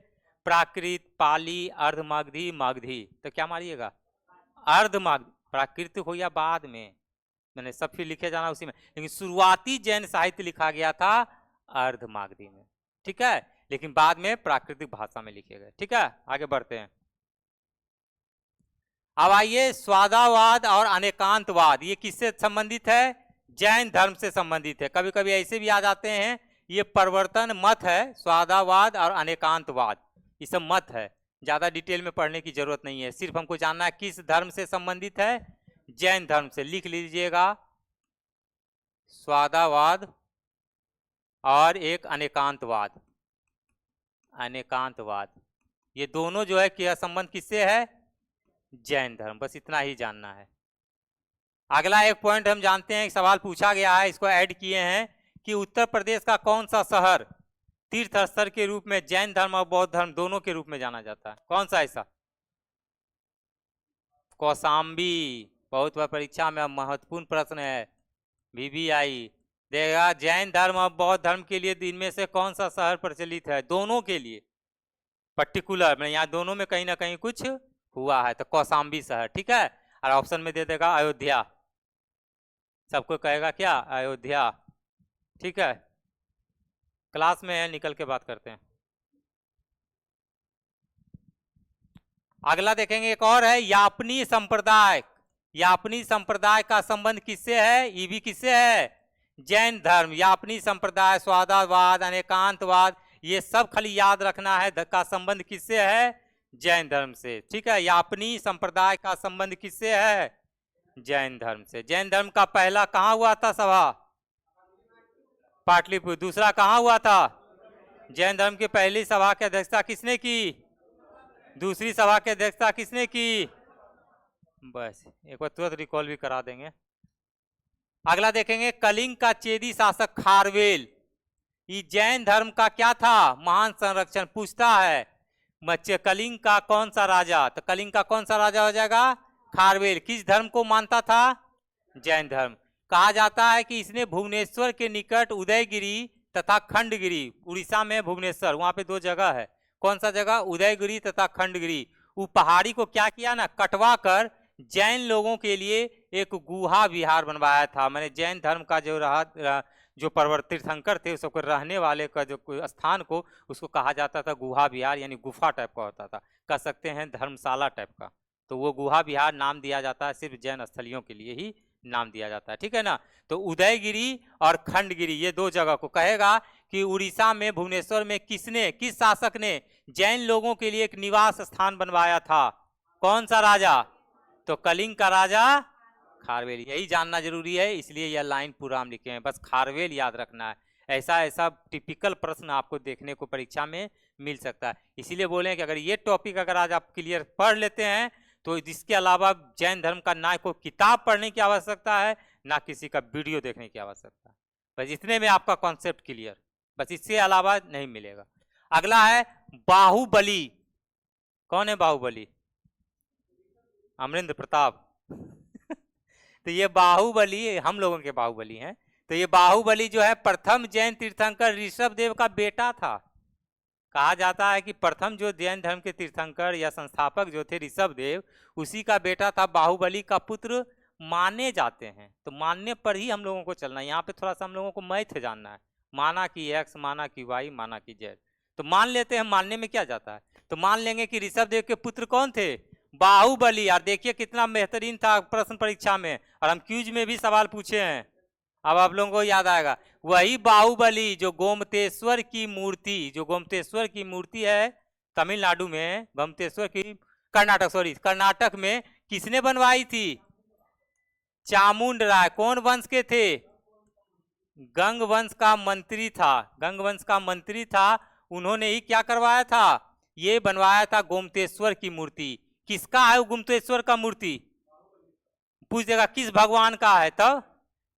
प्राकृत, पाली, अर्धमागधी, मागधी, तो क्या मारिएगा, अर्धमागधी। प्राकृतिक हो या बाद में, मैंने सब फिर लिखे जाना उसी में, लेकिन शुरुआती जैन साहित्य लिखा गया था अर्धमागधी में, ठीक है। लेकिन बाद में प्राकृतिक भाषा में लिखे गए, ठीक है। आगे बढ़ते हैं। अब आइए स्वादावाद और अनेकांतवाद, ये किससे संबंधित है, जैन धर्म से संबंधित है। कभी कभी ऐसे भी आ जाते हैं, ये परिवर्तन मत है, स्वादावाद और अनेकांतवाद, ये सब मत है, ज्यादा डिटेल में पढ़ने की जरूरत नहीं है, सिर्फ हमको जानना है किस धर्म से संबंधित है, जैन धर्म से। लिख लीजिएगा, स्वादावाद और एक अनेकांतवाद, अनेकांतवाद, ये दोनों जो है क्या संबंध किससे है, जैन धर्म, बस इतना ही जानना है। अगला एक पॉइंट हम जानते हैं, एक सवाल पूछा गया है, इसको ऐड किए हैं कि उत्तर प्रदेश का कौन सा शहर तीर्थ स्थल के रूप में जैन धर्म और बौद्ध धर्म दोनों के रूप में जाना जाता है, कौन सा ऐसा, कौशाम्बी। बहुत बार परीक्षा में महत्वपूर्ण प्रश्न है, VVI देगा, जैन धर्म और बौद्ध धर्म के लिए इनमें से कौन सा शहर प्रचलित है, दोनों के लिए पर्टिकुलर, मैं यहाँ दोनों में कहीं ना कहीं कुछ हुआ है, तो कौशाम्बी शहर, ठीक है। और ऑप्शन में दे देगा अयोध्या, सबको कहेगा क्या, अयोध्या, ठीक है। क्लास में है, निकल के बात करते हैं। अगला देखेंगे, एक और है यापनी संप्रदाय। यापनी संप्रदाय का संबंध किससे है, ये भी किससे है, जैन धर्म। यापनी संप्रदाय, स्वादावाद, अनेकांतवाद, ये सब खाली याद रखना है का संबंध किससे है, जैन धर्म से, ठीक है। यापनी संप्रदाय का संबंध किससे है, जैन धर्म से। जैन धर्म का पहला कहाँ हुआ था सभा, पाटलिपुत्र। दूसरा कहाँ हुआ था, जैन धर्म की पहली सभा की अध्यक्षता किसने की, दूसरी सभा की अध्यक्षता किसने की, बस एक बार तुरंत रिकॉल भी करा देंगे। अगला देखेंगे, कलिंग का चेदी शासक खारवेल, ये जैन धर्म का क्या था, महान संरक्षण। पूछता है कलिंग का कौन सा राजा, तो कलिंग का कौन सा राजा हो जाएगा, खारवेल। किस धर्म को मानता था, जैन धर्म। कहा जाता है कि इसने भुवनेश्वर के निकट उदयगिरी तथा खंडगिरी, उड़ीसा में भुवनेश्वर, वहां पे दो जगह है। कौन सा जगह? उदयगिरी तथा खंडगिरी। वो पहाड़ी को क्या किया ना, कटवा कर जैन लोगों के लिए एक गुहा विहार बनवाया था। मैंने जैन धर्म का जो जो प्रवर्तित तीर्थंकर थे सबको रहने वाले का जो स्थान को, उसको कहा जाता था गुहा विहार, यानी गुफा टाइप का होता था, कह सकते हैं धर्मशाला टाइप का। तो वो गुहा विहार नाम दिया जाता है, सिर्फ जैन स्थलियों के लिए ही नाम दिया जाता है, ठीक है ना। तो उदयगिरी और खंडगिरी ये दो जगह को कहेगा कि उड़ीसा में भुवनेश्वर में किसने, किस शासक ने जैन लोगों के लिए एक निवास स्थान बनवाया था? कौन सा राजा? तो कलिंग का राजा खारवेल। यही जानना जरूरी है, इसलिए यह लाइन पूरा हम लिखे हैं, बस खारवेल याद रखना है। ऐसा ऐसा टिपिकल प्रश्न आपको देखने को परीक्षा में मिल सकता है, इसीलिए बोले कि अगर ये टॉपिक अगर आज आप क्लियर पढ़ लेते हैं तो इसके अलावा जैन धर्म का ना कोई किताब पढ़ने की आवश्यकता है, ना किसी का वीडियो देखने की आवश्यकता है। बस इतने में आपका कॉन्सेप्ट क्लियर, बस इससे अलावा नहीं मिलेगा। अगला है बाहुबली। कौन है बाहुबली? अमरेंद्र प्रताप। तो ये बाहुबली हम लोगों के बाहुबली हैं। तो ये बाहुबली जो है प्रथम जैन तीर्थंकर ऋषभ देव का बेटा था। कहा जाता है कि प्रथम जो जैन धर्म के तीर्थंकर या संस्थापक जो थे ऋषभ देव, उसी का बेटा था। बाहुबली का पुत्र माने जाते हैं। तो मानने पर ही हम लोगों को चलना है। यहाँ पे थोड़ा सा हम लोगों को मैथ जानना है, माना कि x, माना कि y, माना कि z। तो मान लेते हैं, मानने में क्या जाता है। तो मान लेंगे कि ऋषभ देव के पुत्र कौन थे? बाहुबली। यार देखिए कितना बेहतरीन था प्रश्न परीक्षा में, और हम क्यूज में भी सवाल पूछे हैं। अब आप लोगों को याद आएगा, वही बाहुबली जो गोमतेश्वर की मूर्ति, जो गोमतेश्वर की मूर्ति है तमिलनाडु में, गोमतेश्वर की कर्नाटक में किसने बनवाई थी? चामुंड राय। कौन वंश के थे? गंग वंश का मंत्री था, गंग वंश का मंत्री था। उन्होंने ही क्या करवाया था? ये बनवाया था गोमतेश्वर की मूर्ति। किसका है वो गोमतेश्वर का मूर्ति? पूछ देगा किस भगवान का है, तब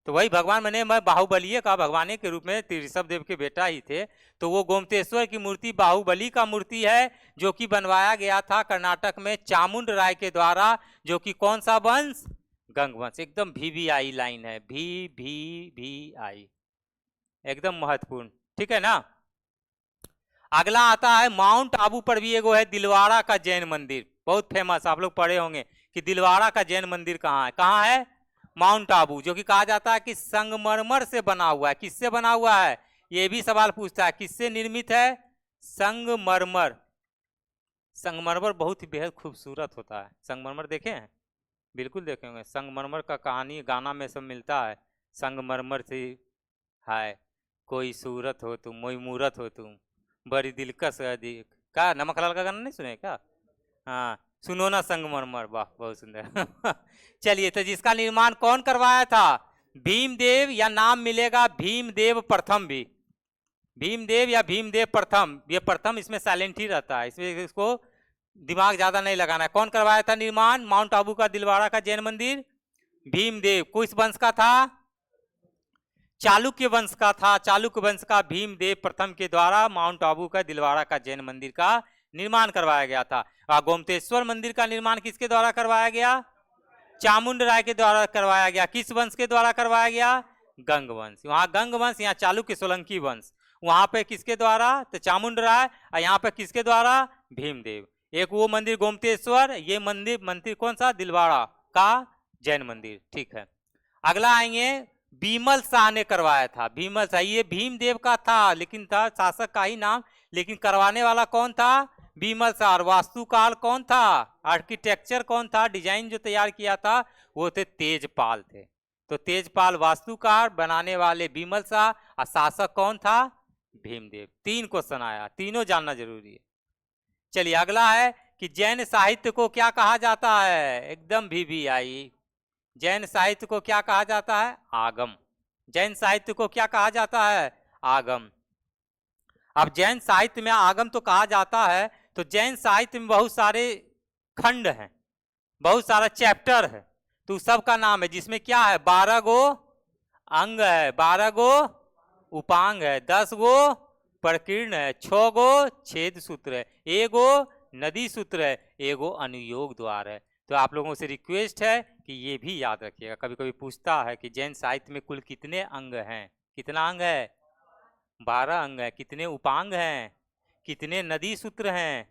तो वही भगवान, मैं बाहुबली का भगवान के रूप में ऋषभ देव के बेटा ही थे। तो वो गोमतेश्वर की मूर्ति बाहुबली का मूर्ति है, जो कि बनवाया गया था कर्नाटक में चामुंड राय के द्वारा, जो कि कौन सा वंश? गंग वंश। एकदम VVI लाइन है, VVI, एकदम महत्वपूर्ण, ठीक है ना। अगला आता है माउंट आबू पर भी एगो है दिलवाड़ा का जैन मंदिर, बहुत फेमस, आप लोग पढ़े होंगे कि दिलवाड़ा का जैन मंदिर कहाँ है। कहाँ है? माउंट आबू, जो कि कहा जाता है कि संगमरमर से बना हुआ है। किससे बना हुआ है? ये भी सवाल पूछता है, किससे निर्मित है? संगमरमर। संगमरमर बहुत ही बेहद खूबसूरत होता है। संगमरमर देखे हैं? बिल्कुल देखे होंगे। संगमरमर का कहानी गाना में सब मिलता है। संगमरमर से है कोई सूरत हो तुम, मोई मूरत हो तुम, बड़ी दिलकश अधिक। क्या नमकलाल का गाना नहीं सुने क्या? हाँ, सुनो ना संगमरमर, वाह बहुत सुंदर। चलिए, तो जिसका निर्माण कौन करवाया था? भीमदेव, या नाम मिलेगा भीमदेव प्रथम भी, भीमदेव या भीमदेव प्रथम। ये प्रथम इसमें साइलेंट ही रहता है, इसमें इसको दिमाग ज्यादा नहीं लगाना है। कौन करवाया था निर्माण माउंट आबू का दिलवाड़ा का जैन मंदिर? भीमदेव। किस वंश का था? चालुक्य वंश का था। चालुक्य वंश का भीमदेव प्रथम के द्वारा माउंट आबू का दिलवाड़ा का जैन मंदिर का निर्माण करवाया गया था। और गोमतेश्वर मंदिर का निर्माण किसके द्वारा करवाया गया? चामुंड राय के द्वारा करवाया गया। किस वंश के द्वारा करवाया गया? गंग वंश। वहां गंग वंश, यहाँ चालुक्य सोलंकी वंश। वहां पे किसके द्वारा? तो चामुंड राय। और यहाँ पे किसके द्वारा? भीमदेव। एक वो मंदिर गोमतेश्वर, ये मंदिर कौन सा? दिलवाड़ा का जैन मंदिर, ठीक है। अगला आएंगे, बीमल शाह ने करवाया था। बीमल शाह, ये भीमदेव का था लेकिन था शासक का ही नाम, लेकिन करवाने वाला कौन था? बीमल शाह। वास्तुकाल कौन था? आर्किटेक्चर कौन था? डिजाइन जो तैयार किया था वो थे तेजपाल थे। तो तेजपाल वास्तुकार, बनाने वाले बीमल शाह, और शासक कौन था? भीमदेव। 3 क्वेश्चन आया, तीनों जानना जरूरी है। चलिए अगला है कि जैन साहित्य को क्या कहा जाता है? एकदम VVI। जैन साहित्य को क्या कहा जाता है? आगम। जैन साहित्य को क्या कहा जाता है? आगम। अब जैन साहित्य में आगम तो कहा जाता है, तो जैन साहित्य में बहुत सारे खंड हैं, बहुत सारा चैप्टर है। तो सबका नाम है, जिसमें क्या है? 12 गो अंग है, 12 गो उपांग है, 10 गो प्रकीर्ण है, 6 गो छेद सूत्र है, 1 गो नदी सूत्र है, 1 गो अनुयोग द्वार है। तो आप लोगों से रिक्वेस्ट है कि ये भी याद रखिएगा। कभी कभी पूछता है कि जैन साहित्य में कुल कितने अंग हैं? कितना अंग है? 12 अंग है। कितने उपांग हैं, कितने नदी सूत्र हैं,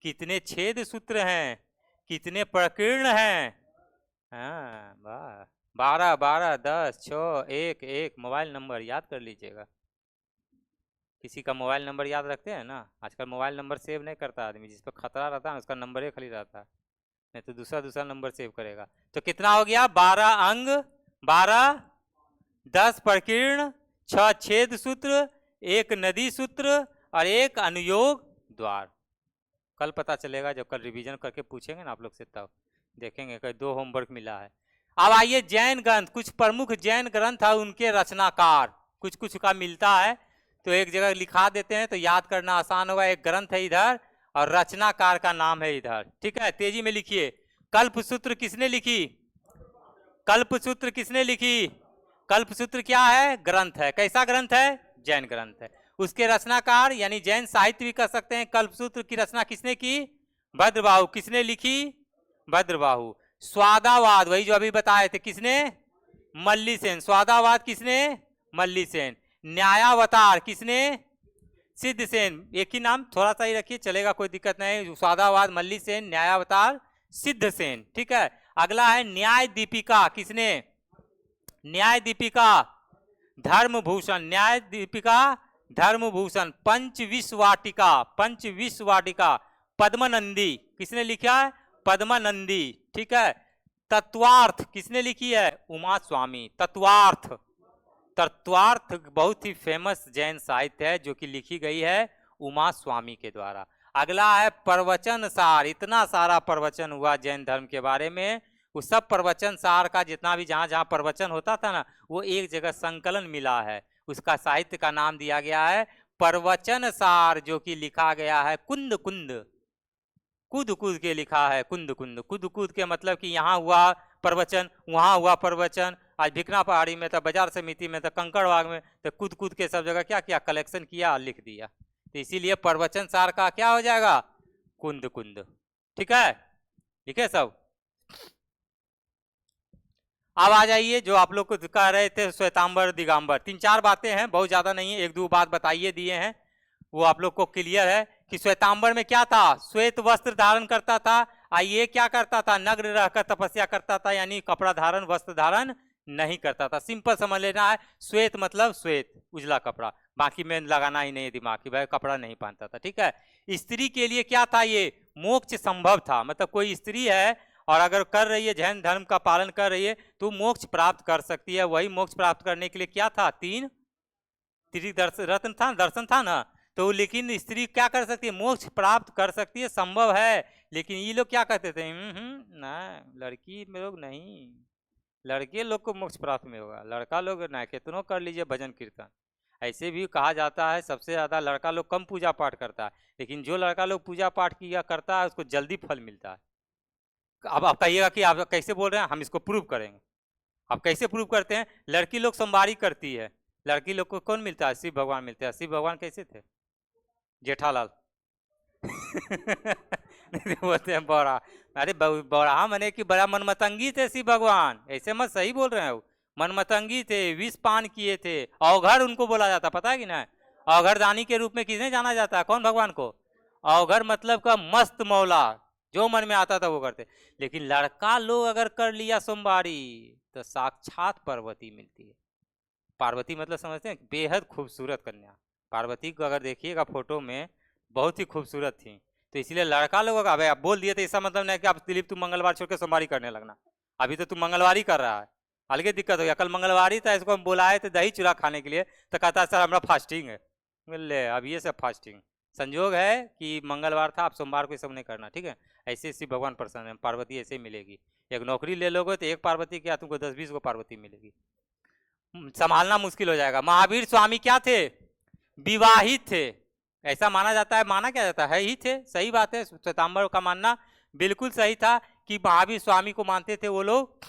कितने छेद सूत्र हैं, कितने प्रकीर्ण हैं। हाँ वाह, 12 12 10 6 1 1 मोबाइल नंबर याद कर लीजिएगा। किसी का मोबाइल नंबर याद रखते हैं ना, आजकल मोबाइल नंबर सेव नहीं करता आदमी, जिस पर खतरा रहता है उसका नंबर ही खाली रहता है, नहीं तो दूसरा दूसरा नंबर सेव करेगा। तो कितना हो गया, 12 अंग, 12 10 प्रकीर्ण, 6 छेद सूत्र, 1 नदी सूत्र और 1 अनुयोग द्वार। कल पता चलेगा, जब कल रिवीजन करके पूछेंगे ना आप लोग से, तब देखेंगे कि 2 होमवर्क मिला है। अब आइए जैन ग्रंथ, कुछ प्रमुख जैन ग्रंथ है, उनके रचनाकार कुछ कुछ का मिलता है, तो एक जगह लिखा देते हैं तो याद करना आसान होगा। एक ग्रंथ है इधर और रचनाकार का नाम है इधर, ठीक है, तेजी में लिखिए। कल्पसूत्र किसने लिखी, कल्पसूत्र किसने लिखी, कल्पसूत्र क्या है, ग्रंथ है। कैसा ग्रंथ है, जैन ग्रंथ है। उसके रचनाकार यानी जैन साहित्य भी कर सकते हैं। कल्पसूत्र की रचना किसने की, भद्रबाहु। किसने लिखी, भद्रबाहु। स्वादावाद वही जो अभी बताए थे, किसने, मल्लीसेन। स्वादावाद किसने, मल्लीसेन। न्यायावतार किसने, सिद्धसेन। एक ही नाम थोड़ा सा ही रखिए चलेगा, कोई दिक्कत नहीं। स्वादावाद मल्लीसेन, न्यायावतार सिद्धसेन, ठीक है। अगला है न्याय दीपिका, किसने, न्याय दीपिका धर्मभूषण, न्याय दीपिका धर्मभूषण। पंचविंशवाटिका, पंचविंशवाटिका पद्मनंदी, किसने लिखा है, पद्मनंदी, ठीक है। तत्वार्थ किसने लिखी है, उमा स्वामी। तत्वार्थ, तत्वार्थ बहुत ही फेमस जैन साहित्य है जो कि लिखी गई है उमा स्वामी के द्वारा। अगला है प्रवचन सार। इतना सारा प्रवचन हुआ जैन धर्म के बारे में, उस सब प्रवचन सार का जितना भी जहाँ जहाँ प्रवचन होता था ना, वो एक जगह संकलन मिला है, उसका साहित्य का नाम दिया गया है प्रवचन सार, जो कि लिखा गया है कुंद कुंद, कूद कूद के लिखा है, कुंद कुंद। कूद कूद के मतलब कि यहाँ हुआ प्रवचन, वहाँ हुआ प्रवचन। आज भिकना पहाड़ी में था, बाजार समिति में था, कंकड़बाग में, तो कूद कूद के सब जगह क्या किया, कलेक्शन किया, लिख दिया। तो इसीलिए प्रवचन सार का क्या हो जाएगा, कुंद कुंद, ठीक है, ठीक है सब। अब आ जाइए जो आप लोग को कह रहे थे श्वेतांबर दिगंबर, 3-4 बातें हैं, बहुत ज्यादा नहीं है, 1-2 बात बताइए दिए हैं, वो आप लोग को क्लियर है कि श्वेतांबर में क्या था, श्वेत वस्त्र धारण करता था। ये क्या करता था, नग्न रहकर तपस्या करता था, यानी कपड़ा धारण वस्त्र धारण नहीं करता था। सिंपल समझ लेना है, श्वेत मतलब श्वेत उजला कपड़ा, बाकी में लगाना ही नहीं दिमाग की भाई कपड़ा नहीं पहनता था, ठीक है। स्त्री के लिए क्या था, ये मोक्ष संभव था, मतलब कोई स्त्री है और अगर कर रही है जैन धर्म का पालन कर रही है तो मोक्ष प्राप्त कर सकती है। वही मोक्ष प्राप्त करने के लिए क्या था, 3 रत्न था, दर्शन था ना, तो लेकिन स्त्री क्या कर सकती है, मोक्ष प्राप्त कर सकती है, संभव है। लेकिन ये लोग क्या कहते थे, ना लड़की में लोग नहीं, लड़के लोग को मोक्ष प्राप्त में होगा, लड़का लोग ना कितनों कर लीजिए भजन कीर्तन। ऐसे भी कहा जाता है सबसे ज़्यादा लड़का लोग कम पूजा पाठ करता है, लेकिन जो लड़का लोग पूजा पाठ किया करता है उसको जल्दी फल मिलता है। अब आप कहिएगा कि आप कैसे बोल रहे हैं, हम इसको प्रूव करेंगे। आप कैसे प्रूव करते हैं, लड़की लोग सोमवारी करती है, लड़की लोग को कौन मिलता है, शिव भगवान मिलते हैं। शिव भगवान कैसे थे, जेठालाल बोलते हैं बौरा, अरे बौरा मने कि बड़ा मनमतंगी थे शिव भगवान, ऐसे मत, सही बोल रहे हो, मनमतंगी थे, विष पान किए थे, अवघर उनको बोला जाता, पता है कि ना, अवघर दानी के रूप में किसने जाना जाता है, कौन भगवान को, अवघर मतलब का मस्त मौला, जो मन में आता था वो करते। लेकिन लड़का लोग अगर कर लिया सोमवारी तो साक्षात पार्वती मिलती है। पार्वती मतलब समझते हैं, बेहद खूबसूरत कन्या। पार्वती को अगर देखिएगा फोटो में बहुत ही खूबसूरत थी, तो इसलिए लड़का लोग अगर आप बोल दिए तो इसका मतलब नहीं कि आप दिलीप तुम मंगलवार छोड़ के सोमवारी करने लगना, अभी तो तुम मंगलवारी कर रहा है, अलगे दिक्कत हो गया। कल मंगलवारी था, इसको हम बुलाए थे दही चूड़ा खाने के लिए, तो कहता है सर हमारा फास्टिंग है। ले अब ये सब फास्टिंग संजोग है कि मंगलवार था, आप सोमवार को ये सब नहीं करना, ठीक है। ऐसे शिव भगवान प्रसन्न है, पार्वती ऐसे ही मिलेगी। एक नौकरी ले लोगे तो एक पार्वती क्या तुमको 10-20 को पार्वती मिलेगी, संभालना मुश्किल हो जाएगा। महावीर स्वामी क्या थे, विवाहित थे, ऐसा माना जाता है, माना क्या जाता है ही थे, सही बात है, श्वेतांबर का मानना बिल्कुल सही था कि महावीर स्वामी को मानते थे वो लोग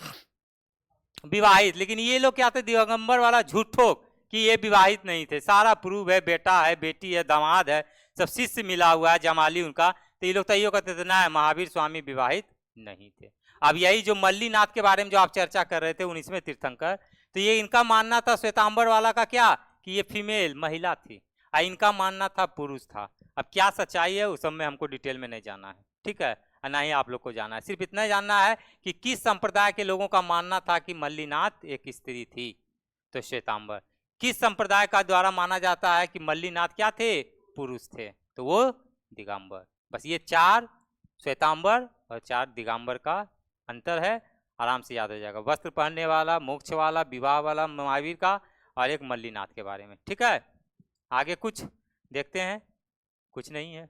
विवाहित। लेकिन ये लोग क्या थे, दिगंबर वाला झूठो कि ये विवाहित नहीं थे, सारा प्रूव है, बेटा है, बेटी है, दामाद है, सब शिष्य मिला हुआ है, जमाली उनका, तो ये लोग तो ये कहते थे ना महावीर स्वामी विवाहित नहीं थे। अब यही जो मल्लीनाथ के बारे में जो आप चर्चा कर रहे थे 19वें तीर्थंकर, तो ये इनका मानना था श्वेतांबर वाला का क्या, कि ये फीमेल महिला थी और इनका मानना था पुरुष था। अब क्या सच्चाई है उस सब में हमको डिटेल में नहीं जानना है, ठीक है, और ना ही आप लोग को जानना है। सिर्फ इतना जानना है कि किस संप्रदाय के लोगों का मानना था कि मल्लीनाथ एक स्त्री थी, तो श्वेतांबर। किस संप्रदाय का द्वारा माना जाता है कि मल्लीनाथ क्या थे, पुरुष थे, तो वो दिगंबर। बस ये 4 श्वेतांबर और 4 दिगंबर का अंतर है, आराम से याद हो जाएगा। वस्त्र पहनने वाला, मोक्ष वाला, विवाह वाला महावीर का, और एक मल्लीनाथ के बारे में, ठीक है। आगे कुछ देखते हैं, कुछ नहीं है।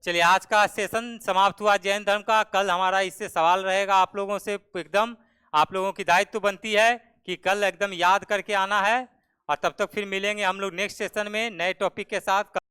चलिए आज का सेशन समाप्त हुआ जैन धर्म का। कल हमारा इससे सवाल रहेगा आप लोगों से, एकदम आप लोगों की दायित्व बनती है कि कल एकदम याद करके आना है। और तब तक फिर मिलेंगे हम लोग नेक्स्ट सेशन में नए टॉपिक के साथ।